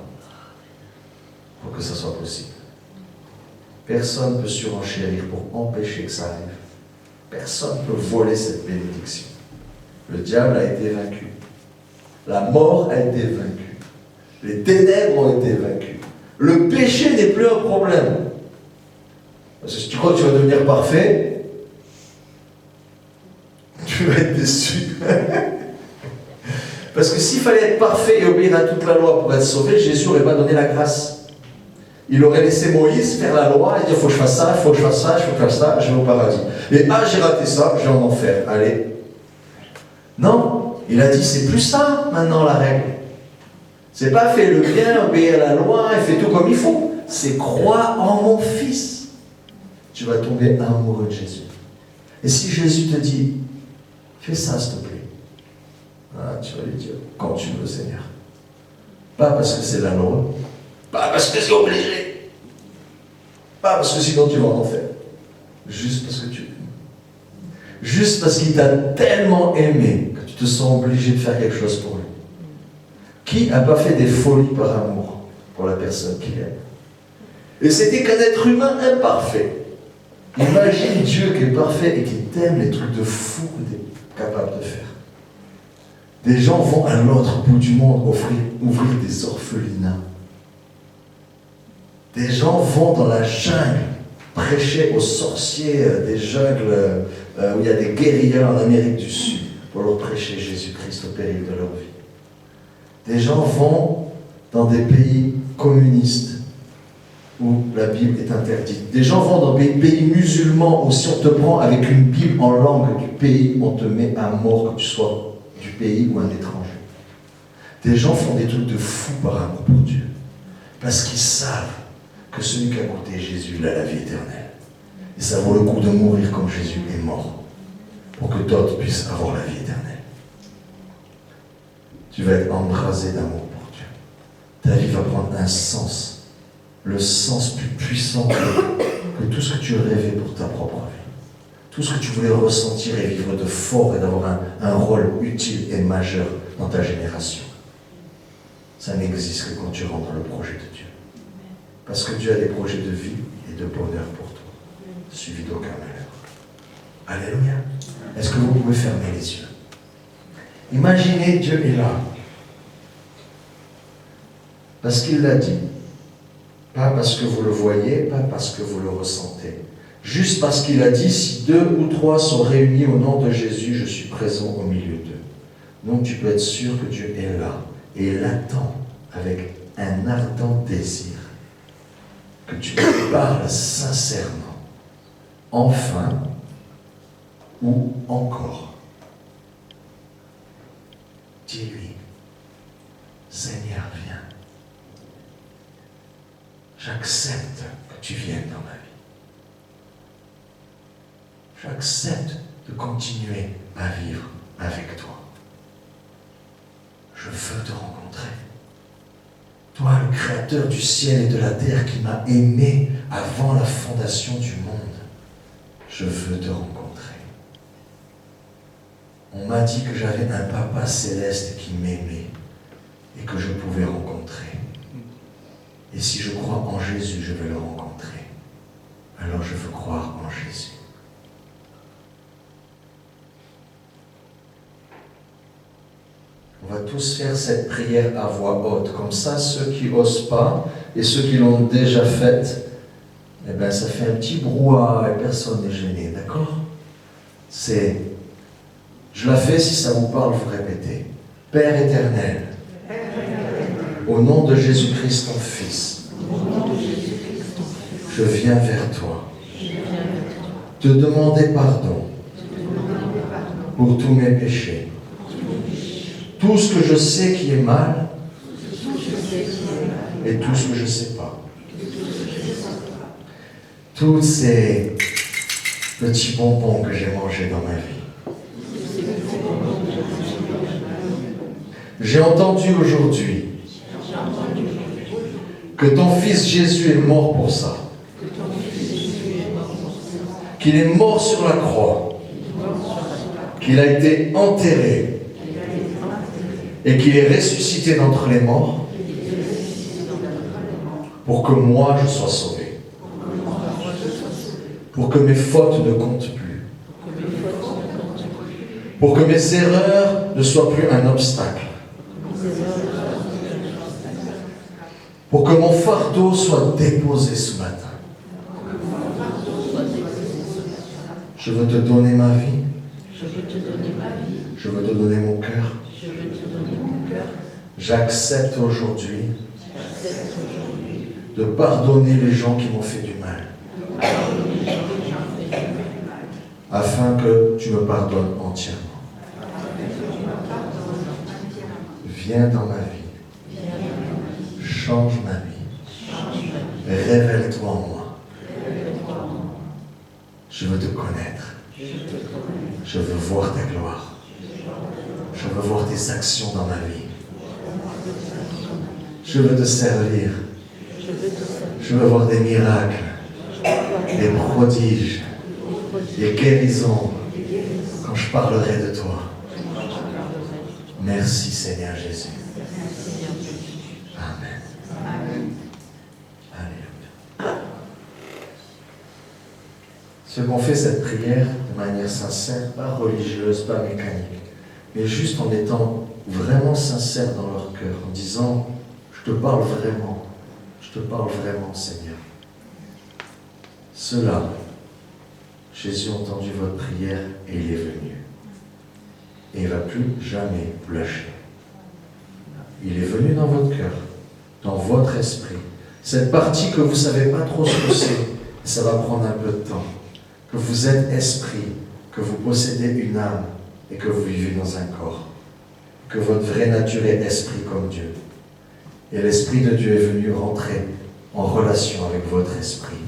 S1: pour que ça soit possible. Personne ne peut surenchérir pour empêcher que ça arrive. Personne ne peut voler cette bénédiction. Le diable a été vaincu. La mort a été vaincue. Les ténèbres ont été vaincues. Le péché n'est plus un problème. Parce que si tu crois que tu vas devenir parfait, tu vas être déçu. Parce que s'il fallait être parfait et obéir à toute la loi pour être sauvé, Jésus n'aurait pas donné la grâce. Il aurait laissé Moïse faire la loi et dire « il faut que je fasse ça, il faut que je fasse ça, il faut que je fasse ça, je vais au paradis. » Et « ah, j'ai raté ça, je vais en enfer, allez. » Non, il a dit « c'est plus ça maintenant la règle. C'est pas fais le bien, obéir à la loi et fais tout comme il faut. C'est crois en mon Fils. » Tu vas tomber amoureux de Jésus. Et si Jésus te dit « fais ça s'il te plaît. » Ah, tu vas lui dire « quand tu veux Seigneur. » Pas parce que c'est la loi. Pas parce que c'est obligé. Pas parce que sinon tu vas en enfer. Juste parce que tu aimes. Juste parce qu'il t'a tellement aimé que tu te sens obligé de faire quelque chose pour lui. Qui n'a pas fait des folies par amour pour la personne qu'il aime? Et c'était qu'un être humain imparfait. Imagine Dieu qui est parfait et qui t'aime les trucs de fou qu'il est capable de faire. Des gens vont à l'autre bout du monde ouvrir des orphelinats. Des gens vont dans la jungle prêcher aux sorciers des jungles où il y a des guérillas en Amérique du Sud pour leur prêcher Jésus-Christ au péril de leur vie. Des gens vont dans des pays communistes où la Bible est interdite. Des gens vont dans des pays musulmans où si on te prend avec une Bible en langue du pays, on te met à mort que tu sois du pays ou un étranger. Des gens font des trucs de fou par amour pour Dieu. Parce qu'ils savent que celui qui a goûté Jésus, il a la vie éternelle. Et ça vaut le coup de mourir comme Jésus est mort, pour que d'autres puissent avoir la vie éternelle. Tu vas être embrasé d'amour pour Dieu. Ta vie va prendre un sens, le sens plus puissant que tout ce que tu rêvais pour ta propre vie. Tout ce que tu voulais ressentir et vivre de fort et d'avoir un rôle utile et majeur dans ta génération. Ça n'existe que quand tu rentres dans le projet de Dieu. Parce que Dieu a des projets de vie et de bonheur pour toi, suivi d'aucun malheur. Alléluia. Est-ce que vous pouvez fermer les yeux? Imaginez, Dieu est là. Parce qu'il l'a dit. Pas parce que vous le voyez, pas parce que vous le ressentez. Juste parce qu'il a dit, si 2 ou 3 sont réunis au nom de Jésus, je suis présent au milieu d'eux. Donc tu peux être sûr que Dieu est là. Et il attend avec un ardent désir que tu lui parles sincèrement, enfin ou encore. Dis-lui, Seigneur, viens. J'accepte que tu viennes dans ma vie. J'accepte de continuer à vivre avec toi. Je veux te rencontrer. Toi, le Créateur du ciel et de la terre qui m'a aimé avant la fondation du monde, je veux te rencontrer. On m'a dit que j'avais un Papa céleste qui m'aimait et que je pouvais rencontrer. Et si je crois en Jésus, je vais le rencontrer. Alors je veux croire en Jésus. On va tous faire cette prière à voix haute. Comme ça, ceux qui n'osent pas et ceux qui l'ont déjà faite, eh bien, ça fait un petit brouhaha et personne n'est gêné, d'accord? Je la fais, si ça vous parle, vous répétez. Père éternel, au nom de Jésus-Christ, ton Fils, je viens vers toi, te demander pardon pour tous mes péchés. Tout ce que je sais qui est mal et tout ce que je ne sais pas. Tous ces petits bonbons que j'ai mangés dans ma vie. J'ai entendu aujourd'hui que ton Fils Jésus est mort pour ça. Qu'il est mort sur la croix. Qu'il a été enterré et qu'il est ressuscité d'entre les morts pour que moi je sois sauvé, pour que mes fautes ne comptent plus, pour que mes erreurs ne soient plus un obstacle, pour que mon fardeau soit déposé ce matin. Je veux te donner ma vie. Je veux te donner mon cœur. J'accepte aujourd'hui de pardonner les gens qui m'ont fait du mal, afin que tu me pardonnes entièrement. Viens dans ma vie. Change ma vie. Révèle-toi en moi. Je veux te connaître. Je veux voir ta gloire. Je veux voir tes actions dans ma vie. Je veux te servir. Je veux voir des miracles, des prodiges, des guérisons quand je parlerai de toi. Merci Seigneur Jésus. Amen. Alléluia. Ceux qui ont fait cette prière de manière sincère, pas religieuse, pas mécanique, mais juste en étant vraiment sincère dans leur cœur, en disant, je te parle vraiment, Seigneur. Cela, Jésus a entendu votre prière et il est venu. Et il ne va plus jamais vous lâcher. Il est venu dans votre cœur, dans votre esprit. Cette partie que vous ne savez pas trop ce que c'est, ça va prendre un peu de temps. Que vous êtes esprit, que vous possédez une âme et que vous vivez dans un corps. Que votre vraie nature est esprit comme Dieu. Et l'Esprit de Dieu est venu rentrer en relation avec votre esprit.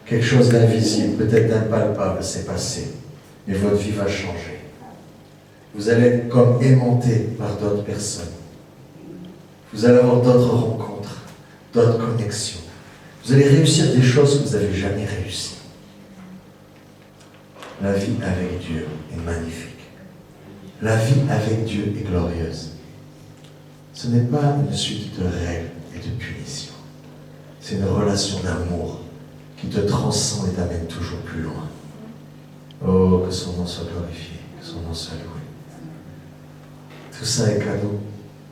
S1: Quelque chose d'invisible, peut-être d'impalpable s'est passé, mais votre vie va changer. Vous allez être comme aimanté par d'autres personnes. Vous allez avoir d'autres rencontres, d'autres connexions. Vous allez réussir des choses que vous n'avez jamais réussies. La vie avec Dieu est magnifique. La vie avec Dieu est glorieuse. Ce n'est pas une suite de règles et de punitions. C'est une relation d'amour qui te transcende et t'amène toujours plus loin. Oh, que son nom soit glorifié, que son nom soit loué. Tout ça est cadeau.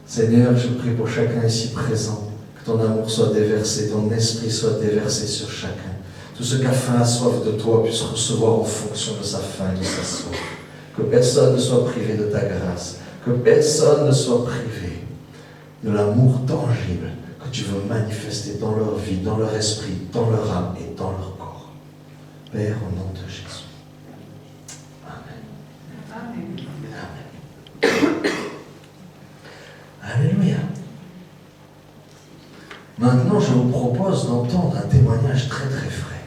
S1: Seigneur, je prie pour chacun ici présent, que ton amour soit déversé, ton esprit soit déversé sur chacun. Tout ce qui a faim à soif de toi puisse recevoir en fonction de sa faim et de sa soif. Que personne ne soit privé de ta grâce, que personne ne soit privé de l'amour tangible que tu veux manifester dans leur vie, dans leur esprit, dans leur âme et dans leur corps. Père, au nom de Jésus. Amen. Amen. Alléluia. Maintenant, je vous propose d'entendre un témoignage très très frais.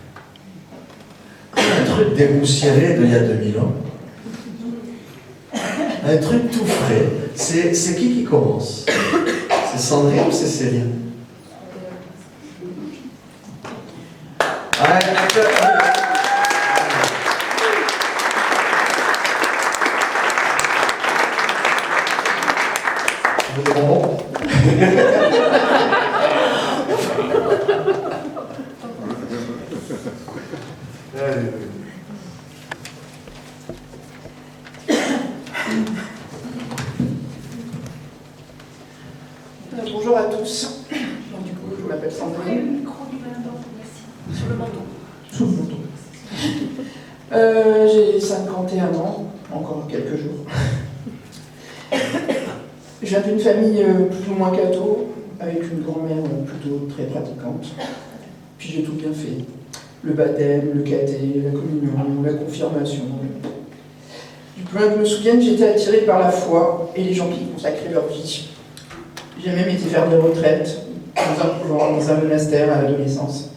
S1: Un truc dépoussiéré d'il y a 2000 ans. Un truc tout frais. C'est qui commence? C'est Sandrine ou c'est Céline? Vous êtes bon?
S4: Bonjour à tous. Donc, du coup, je m'appelle Sandrine.
S2: Sur le manteau.
S4: Sous le manteau. J'ai 51 ans, encore quelques jours. Je viens d'une famille plus ou moins catho, avec une grand-mère plutôt très pratiquante. Puis j'ai tout bien fait. Le baptême, le caté, la communion, la confirmation. Du plus loin que je me souvienne, j'étais attirée par la foi et les gens qui y consacraient leur vie. J'ai même été faire des retraites dans un monastère à l'adolescence.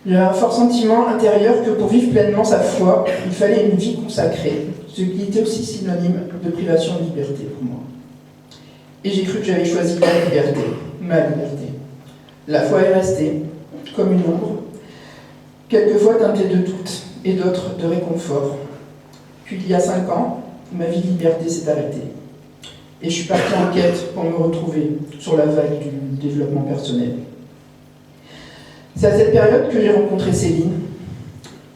S4: J'avais un fort sentiment intérieur que pour vivre pleinement sa foi, il fallait une vie consacrée, ce qui était aussi synonyme de privation de liberté pour moi. Et j'ai cru que j'avais choisi la liberté, ma liberté. La foi est restée, comme une ombre, quelquefois teintée de doute et d'autres de réconfort. Puis il y a 5 ans, ma vie de liberté s'est arrêtée. Et je suis partie en quête pour me retrouver sur la vague du développement personnel. C'est à cette période que j'ai rencontré Céline.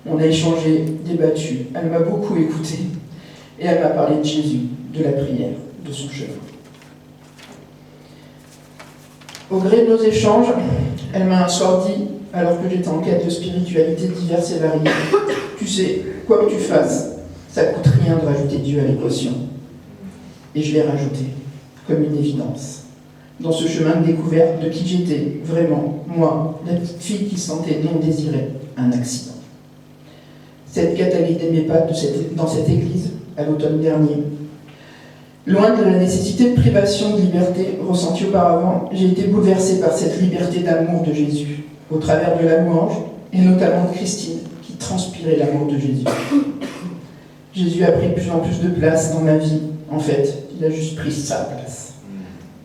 S4: On a échangé, débattu. Elle m'a beaucoup écouté. Et elle m'a parlé de Jésus, de la prière, de son chemin. Au gré de nos échanges, elle m'a un soir dit, alors que j'étais en quête de spiritualité diverses et variées, tu sais, quoi que tu fasses, ça ne coûte rien de rajouter Dieu à l'équation. Et je l'ai rajouté, comme une évidence. Dans ce chemin de découverte de qui j'étais, vraiment, moi, la petite fille qui se sentait non désirée, un accident. Cette quête a guidé mes pas dans cette église, à l'automne dernier. Loin de la nécessité de privation de liberté ressentie auparavant, j'ai été bouleversée par cette liberté d'amour de Jésus, au travers de la louange, et notamment de Christine, qui transpirait l'amour de Jésus. Jésus a pris de plus en plus de place dans ma vie. En fait, il a juste pris sa place.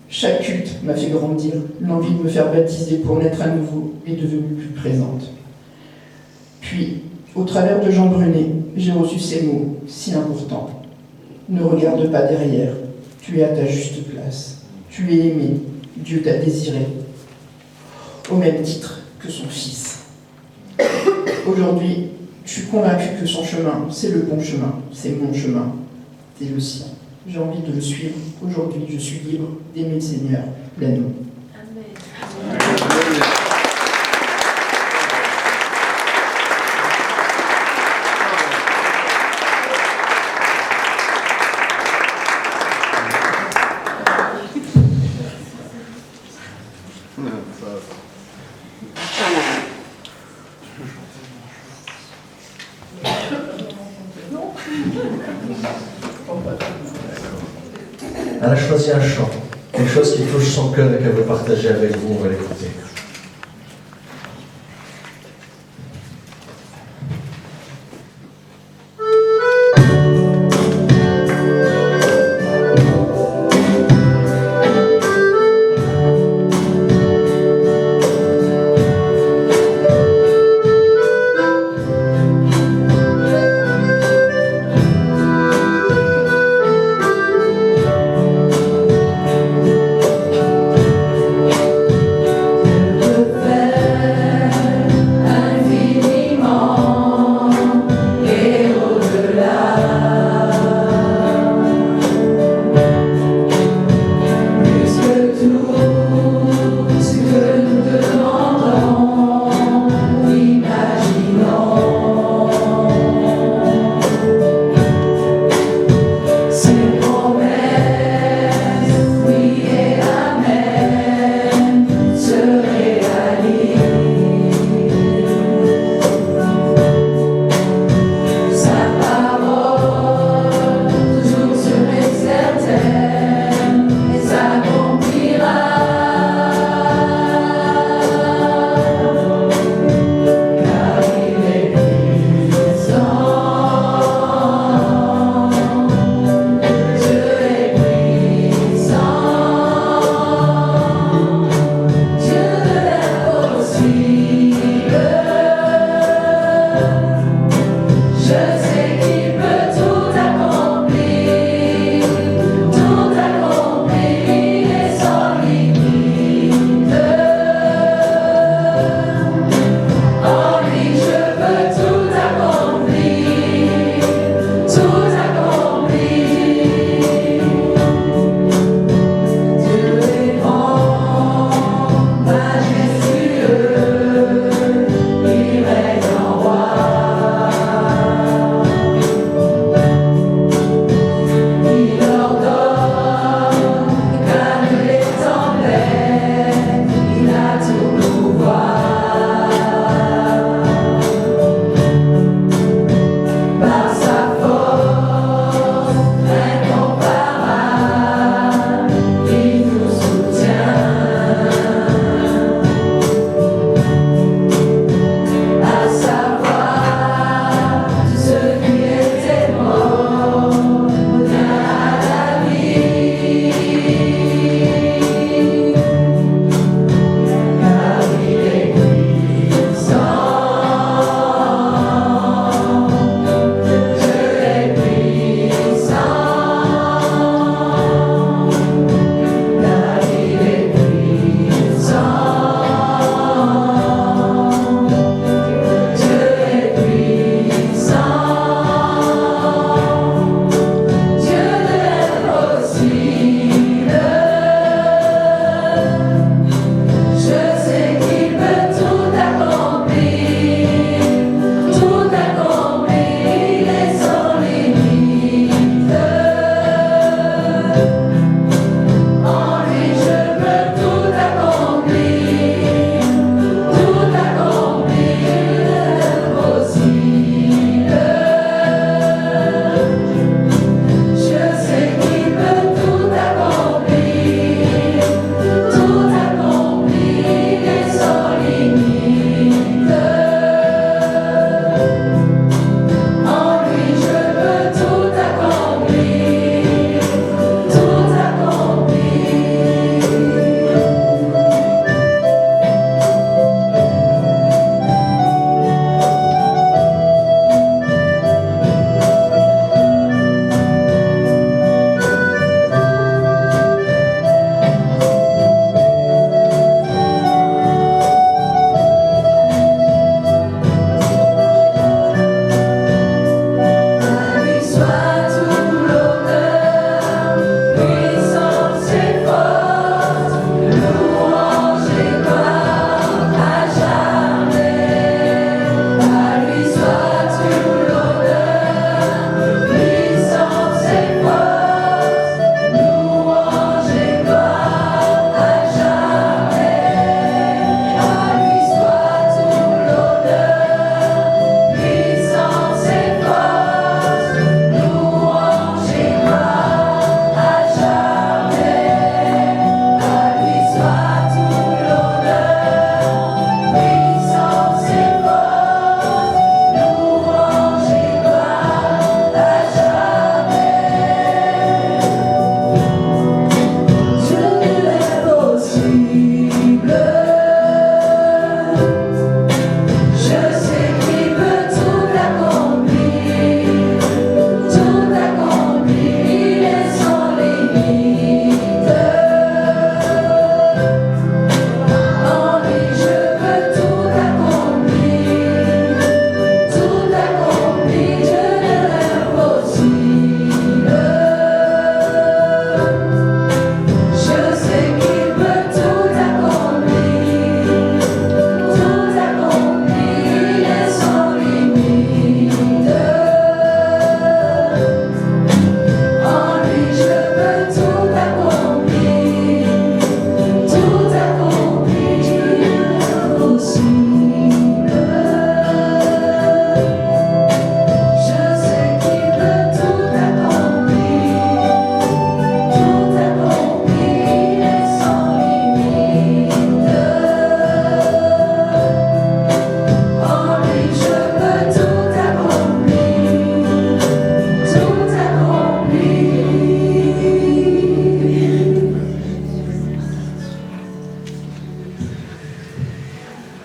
S4: Chaque culte m'a fait grandir. L'envie de me faire baptiser pour naître à nouveau est devenue plus présente. Puis, au travers de Jean Brunet, j'ai reçu ces mots si importants. Ne regarde pas derrière, tu es à ta juste place. Tu es aimé, Dieu t'a désiré. Au même titre que son Fils. Aujourd'hui, je suis convaincue que son chemin, c'est le bon chemin, c'est mon chemin, c'est le sien. J'ai envie de le suivre. Aujourd'hui, je suis libre d'aimer le Seigneur pleinement.
S2: Amen.
S1: Elle a choisi un chant, quelque chose qui touche son cœur et qu'elle veut partager avec vous. On va l'écouter.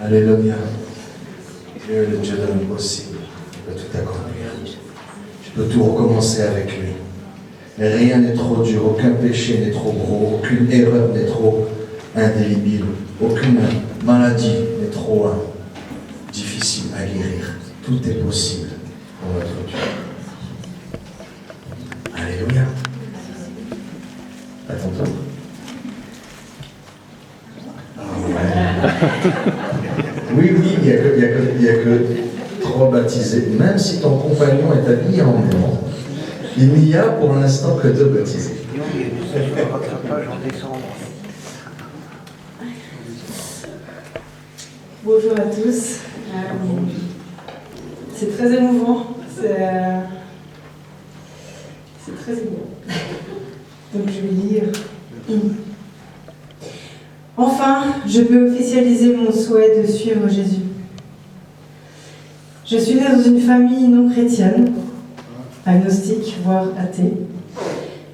S1: Alléluia. Dieu est le Dieu de l'impossible. Il peut tout accomplir. Tu peux tout recommencer avec lui. Et rien n'est trop dur, aucun péché n'est trop gros, aucune erreur n'est trop indélébile, aucune maladie n'est trop difficile à guérir. Tout est possible pour notre Dieu. Alléluia. À ton tour. Oui, il n'y a que 3 baptisés. Même si ton compagnon est habillé en blanc, il n'y a pour l'instant que 2 baptisés.
S5: Bonjour à tous. C'est très émouvant. C'est très émouvant. Donc je vais lire. Enfin, je peux officialiser mon souhait de suivre Jésus. Je suis née dans une famille non chrétienne, agnostique, voire athée.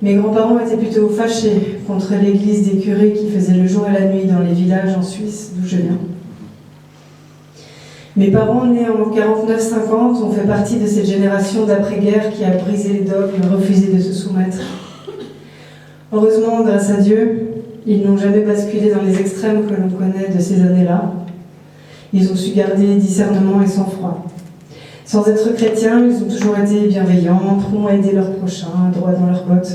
S5: Mes grands-parents étaient plutôt fâchés contre l'église des curés qui faisaient le jour et la nuit dans les villages en Suisse, d'où je viens. Mes parents, nés en 49-50, ont fait partie de cette génération d'après-guerre qui a brisé les dogmes et refusé de se soumettre. Heureusement, grâce à Dieu, ils n'ont jamais basculé dans les extrêmes que l'on connaît de ces années-là. Ils ont su garder discernement et sang-froid. Sans être chrétiens, ils ont toujours été bienveillants, prompts à aider leurs prochains, droits dans leurs bottes.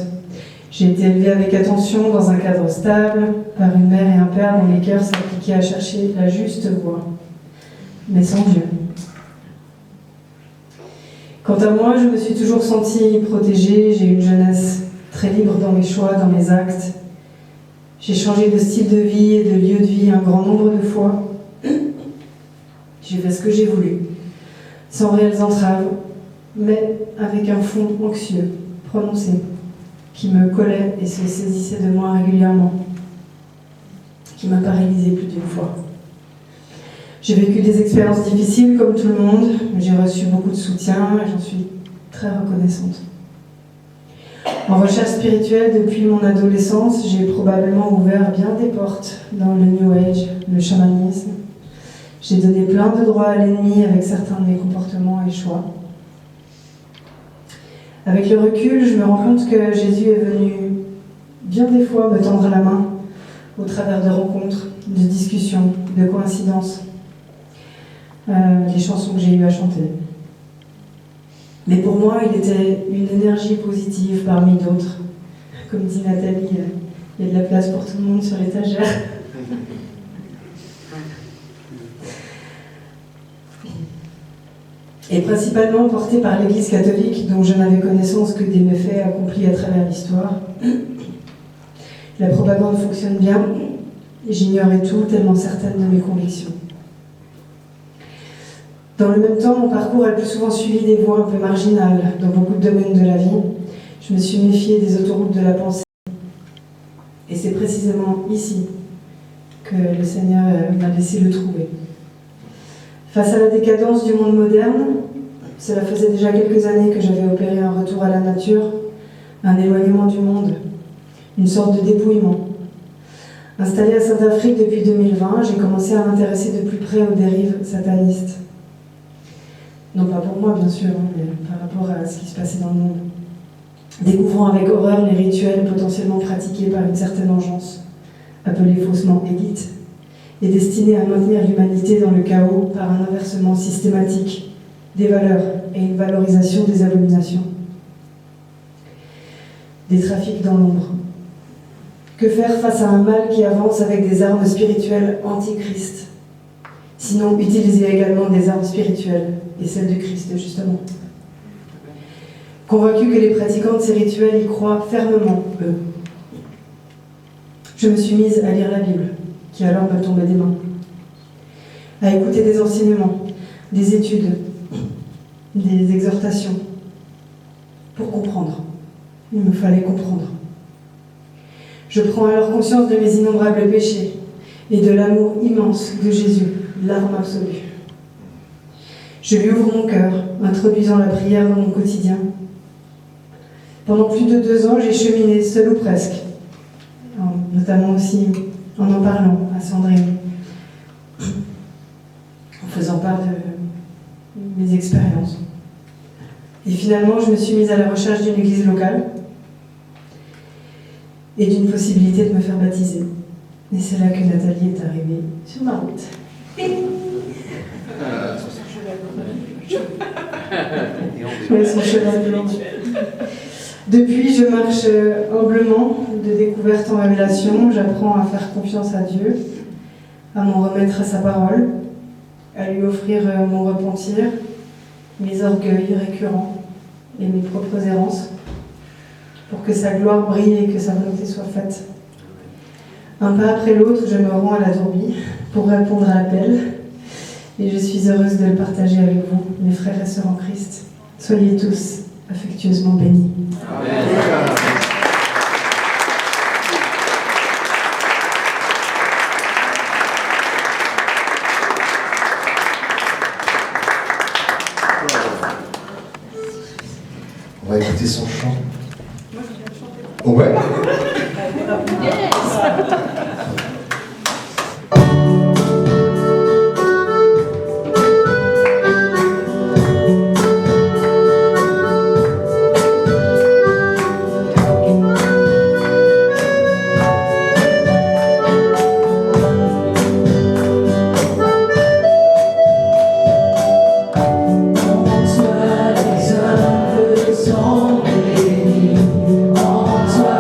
S5: J'ai été élevée avec attention dans un cadre stable, par une mère et un père dont les cœurs s'appliquaient à chercher la juste voie, mais sans Dieu. Quant à moi, je me suis toujours sentie protégée, j'ai eu une jeunesse très libre dans mes choix, dans mes actes. J'ai changé de style de vie et de lieu de vie un grand nombre de fois. J'ai fait ce que j'ai voulu, sans réelles entraves, mais avec un fond anxieux, prononcé, qui me collait et se saisissait de moi régulièrement, qui m'a paralysée plus d'une fois. J'ai vécu des expériences difficiles comme tout le monde, mais j'ai reçu beaucoup de soutien et j'en suis très reconnaissante. En recherche spirituelle depuis mon adolescence, j'ai probablement ouvert bien des portes dans le New Age, le chamanisme. J'ai donné plein de droits à l'ennemi avec certains de mes comportements et choix. Avec le recul, je me rends compte que Jésus est venu bien des fois me tendre la main au travers de rencontres, de discussions, de coïncidences, les chansons que j'ai eu à chanter. Mais pour moi, il était une énergie positive parmi d'autres. Comme dit Nathalie, il y a de la place pour tout le monde sur l'étagère. Et principalement porté par l'Église catholique, dont je n'avais connaissance que des méfaits accomplis à travers l'histoire. La propagande fonctionne bien, et j'ignorais tout, tellement certaine de mes convictions. Dans le même temps, mon parcours a le plus souvent suivi des voies un peu marginales dans beaucoup de domaines de la vie. Je me suis méfiée des autoroutes de la pensée. Et c'est précisément ici que le Seigneur m'a laissé le trouver. Face à la décadence du monde moderne, cela faisait déjà quelques années que j'avais opéré un retour à la nature, un éloignement du monde, une sorte de dépouillement. Installée à Saint-Afrique depuis 2020, j'ai commencé à m'intéresser de plus près aux dérives satanistes. Non pas pour moi, bien sûr, mais par rapport à ce qui se passait dans le monde. Découvrant avec horreur les rituels potentiellement pratiqués par une certaine engeance, appelée faussement élite, et destinée à maintenir l'humanité dans le chaos par un inversement systématique des valeurs et une valorisation des abominations. Des trafics dans l'ombre. Que faire face à un mal qui avance avec des armes spirituelles anti-Christ? Sinon, utiliser également des armes spirituelles, et celles de Christ, justement. Convaincue que les pratiquants de ces rituels y croient fermement, eux. Je me suis mise à lire la Bible, qui alors me tombait des mains, à écouter des enseignements, des études, des exhortations, pour comprendre. Il me fallait comprendre. Je prends alors conscience de mes innombrables péchés et de l'amour immense de Jésus, l'arme absolue. Je lui ouvre mon cœur, introduisant la prière dans mon quotidien. Pendant plus de 2 ans, j'ai cheminé seule ou presque, notamment aussi en parlant à Sandrine. faisant part de mes expériences. Et finalement, je me suis mise à la recherche d'une église locale et d'une possibilité de me faire baptiser. Et c'est là que Nathalie est arrivée sur ma route. Ouais, son cheval blanc. Depuis, je marche humblement de découverte en révélation. J'apprends à faire confiance à Dieu, à m'en remettre à sa parole, à lui offrir mon repentir, mes orgueils récurrents et mes propres errances, pour que sa gloire brille et que sa volonté soit faite. Un pas après l'autre, je me rends à la tourbie pour répondre à l'appel, et je suis heureuse de le partager avec vous, mes frères et sœurs en Christ. Soyez tous affectueusement bénis.
S3: Amen.
S1: On va écouter son chant. Ouais.
S6: En toi,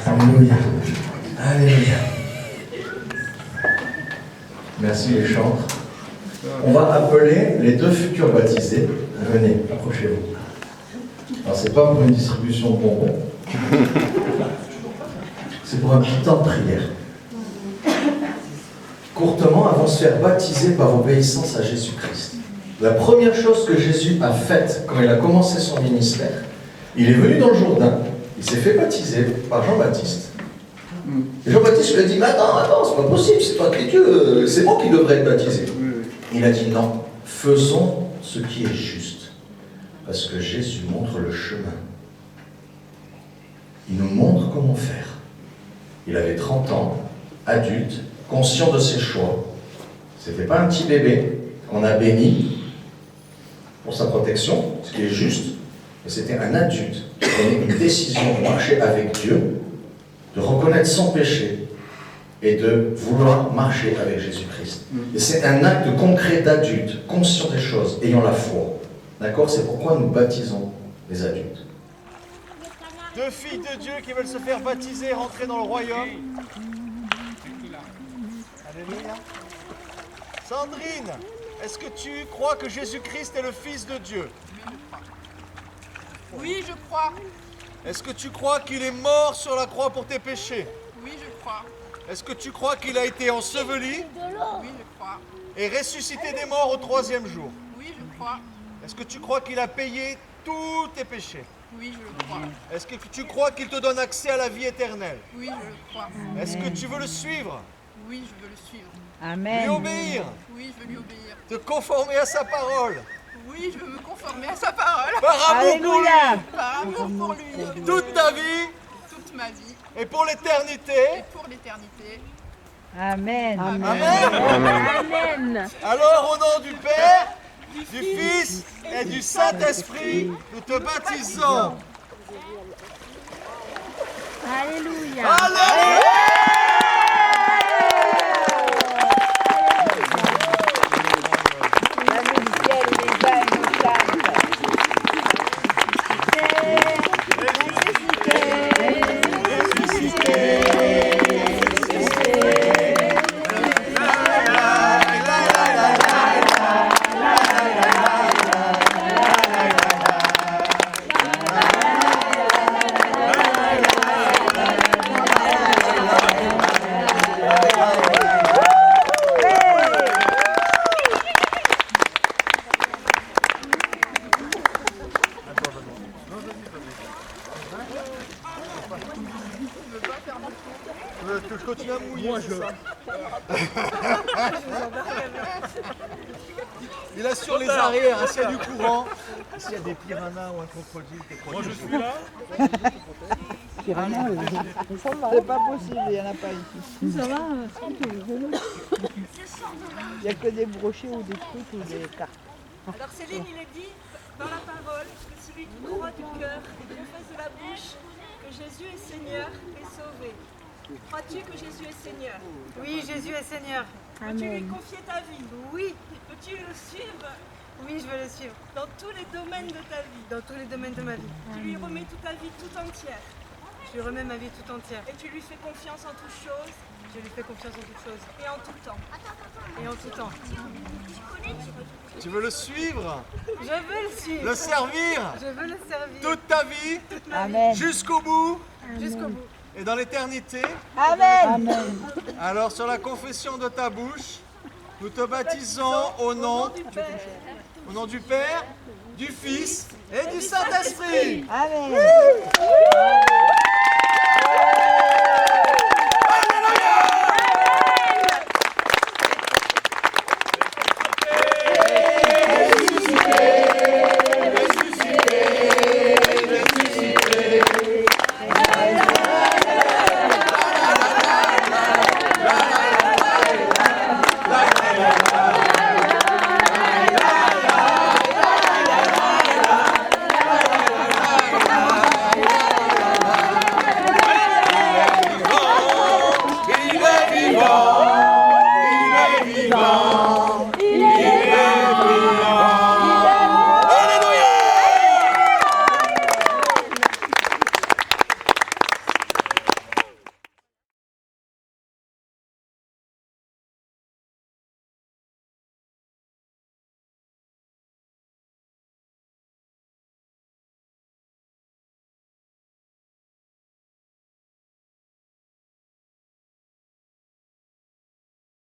S1: Alléluia. Alléluia. Merci les chantres. On va appeler les deux futurs baptisés. Venez, approchez-vous. Alors c'est pas pour une distribution de bonbons. C'est pour un petit temps de prière. Courtement, avant de se faire baptiser par obéissance à Jésus-Christ. La première chose que Jésus a faite quand il a commencé son ministère, il est venu dans le Jourdain, il s'est fait baptiser par Jean-Baptiste. Et Jean-Baptiste lui a dit, mais attends, c'est pas possible, c'est toi qui es Dieu, c'est moi qui devrais être baptisé. Il a dit non, faisons ce qui est juste, parce que Jésus montre le chemin. Il nous montre comment faire. Il avait 30 ans, adulte, conscient de ses choix. C'était pas un petit bébé qu'on a béni pour sa protection, ce qui est juste, mais c'était un adulte qui prenait une décision de marcher avec Dieu, de reconnaître son péché et de vouloir marcher avec Jésus-Christ. Et c'est un acte concret d'adulte, conscient des choses, ayant la foi. D'accord? C'est pourquoi nous baptisons les adultes.
S6: Deux filles de Dieu qui veulent se faire baptiser, rentrer dans le royaume. Alléluia. Sandrine, est-ce que tu crois que Jésus-Christ est le Fils de Dieu?
S7: Oui, je crois.
S6: Est-ce que tu crois qu'il est mort sur la croix pour tes péchés?
S7: Oui, je crois.
S6: Est-ce que tu crois qu'il a été enseveli
S7: Oui, je crois.
S6: et ressuscité des morts au 3e jour?
S7: Oui, je crois.
S6: Est-ce que tu crois qu'il a payé tous tes péchés?
S7: Oui, je le crois.
S6: Est-ce que tu crois qu'il te donne accès à la vie éternelle?
S7: Oui, je le crois.
S6: Est-ce que tu veux le suivre?
S7: Oui, je veux le suivre.
S6: Lui obéir?
S7: Oui, je veux lui obéir.
S6: Te conformer à sa parole?
S7: Oui, je veux me conformer à sa parole.
S6: Par amour pour lui?
S7: Par amour pour lui.
S6: Toute ta vie
S7: Toute ma vie.
S6: et pour
S7: Et
S6: l'éternité?
S7: pour l'éternité.
S8: Amen.
S6: Amen. Alors, au nom du Père, du Fils et du Saint-Esprit, nous te baptisons.
S8: Alléluia.
S6: Alléluia. vas mouiller, c'est ça. Il assure les arrières, hein, s'il y a du courant. S'il y a des piranhas ou un crocodile, moi je suis là.
S8: C'est pas possible, il n'y en a pas ici. Ça va, il n'y a que des brochets ou des trucs ou des cartes.
S2: Alors Céline, il est dit dans la parole que celui qui croit du cœur et confesse de la bouche que Jésus est Seigneur est sauvé. Crois-tu que Jésus est Seigneur?
S9: Oui, Jésus est Seigneur.
S2: Peux-tu lui confier ta vie?
S9: Oui,
S2: Peux-tu le suivre
S9: oui, je veux le suivre.
S2: dans tous les domaines de ta vie?
S9: Dans tous les domaines de ma vie.
S2: Tu lui remets toute ta vie tout entière
S9: Je lui remets ma vie tout entière.
S2: et tu lui fais confiance en toutes choses
S9: Je lui fais confiance en toutes choses.
S2: et en tout temps.
S9: Et en tout temps.
S6: Tu veux le suivre,
S9: Je veux le suivre.
S6: le servir
S9: Je veux le servir.
S6: toute ta vie,
S8: Amen.
S6: jusqu'au bout
S9: Jusqu'au bout.
S6: et dans l'éternité.
S8: Amen.
S6: Alors sur la confession de ta bouche, nous te baptisons au nom du Père, du Fils et du Saint-Esprit.
S8: Amen.
S6: Il est vivant, il est vivant.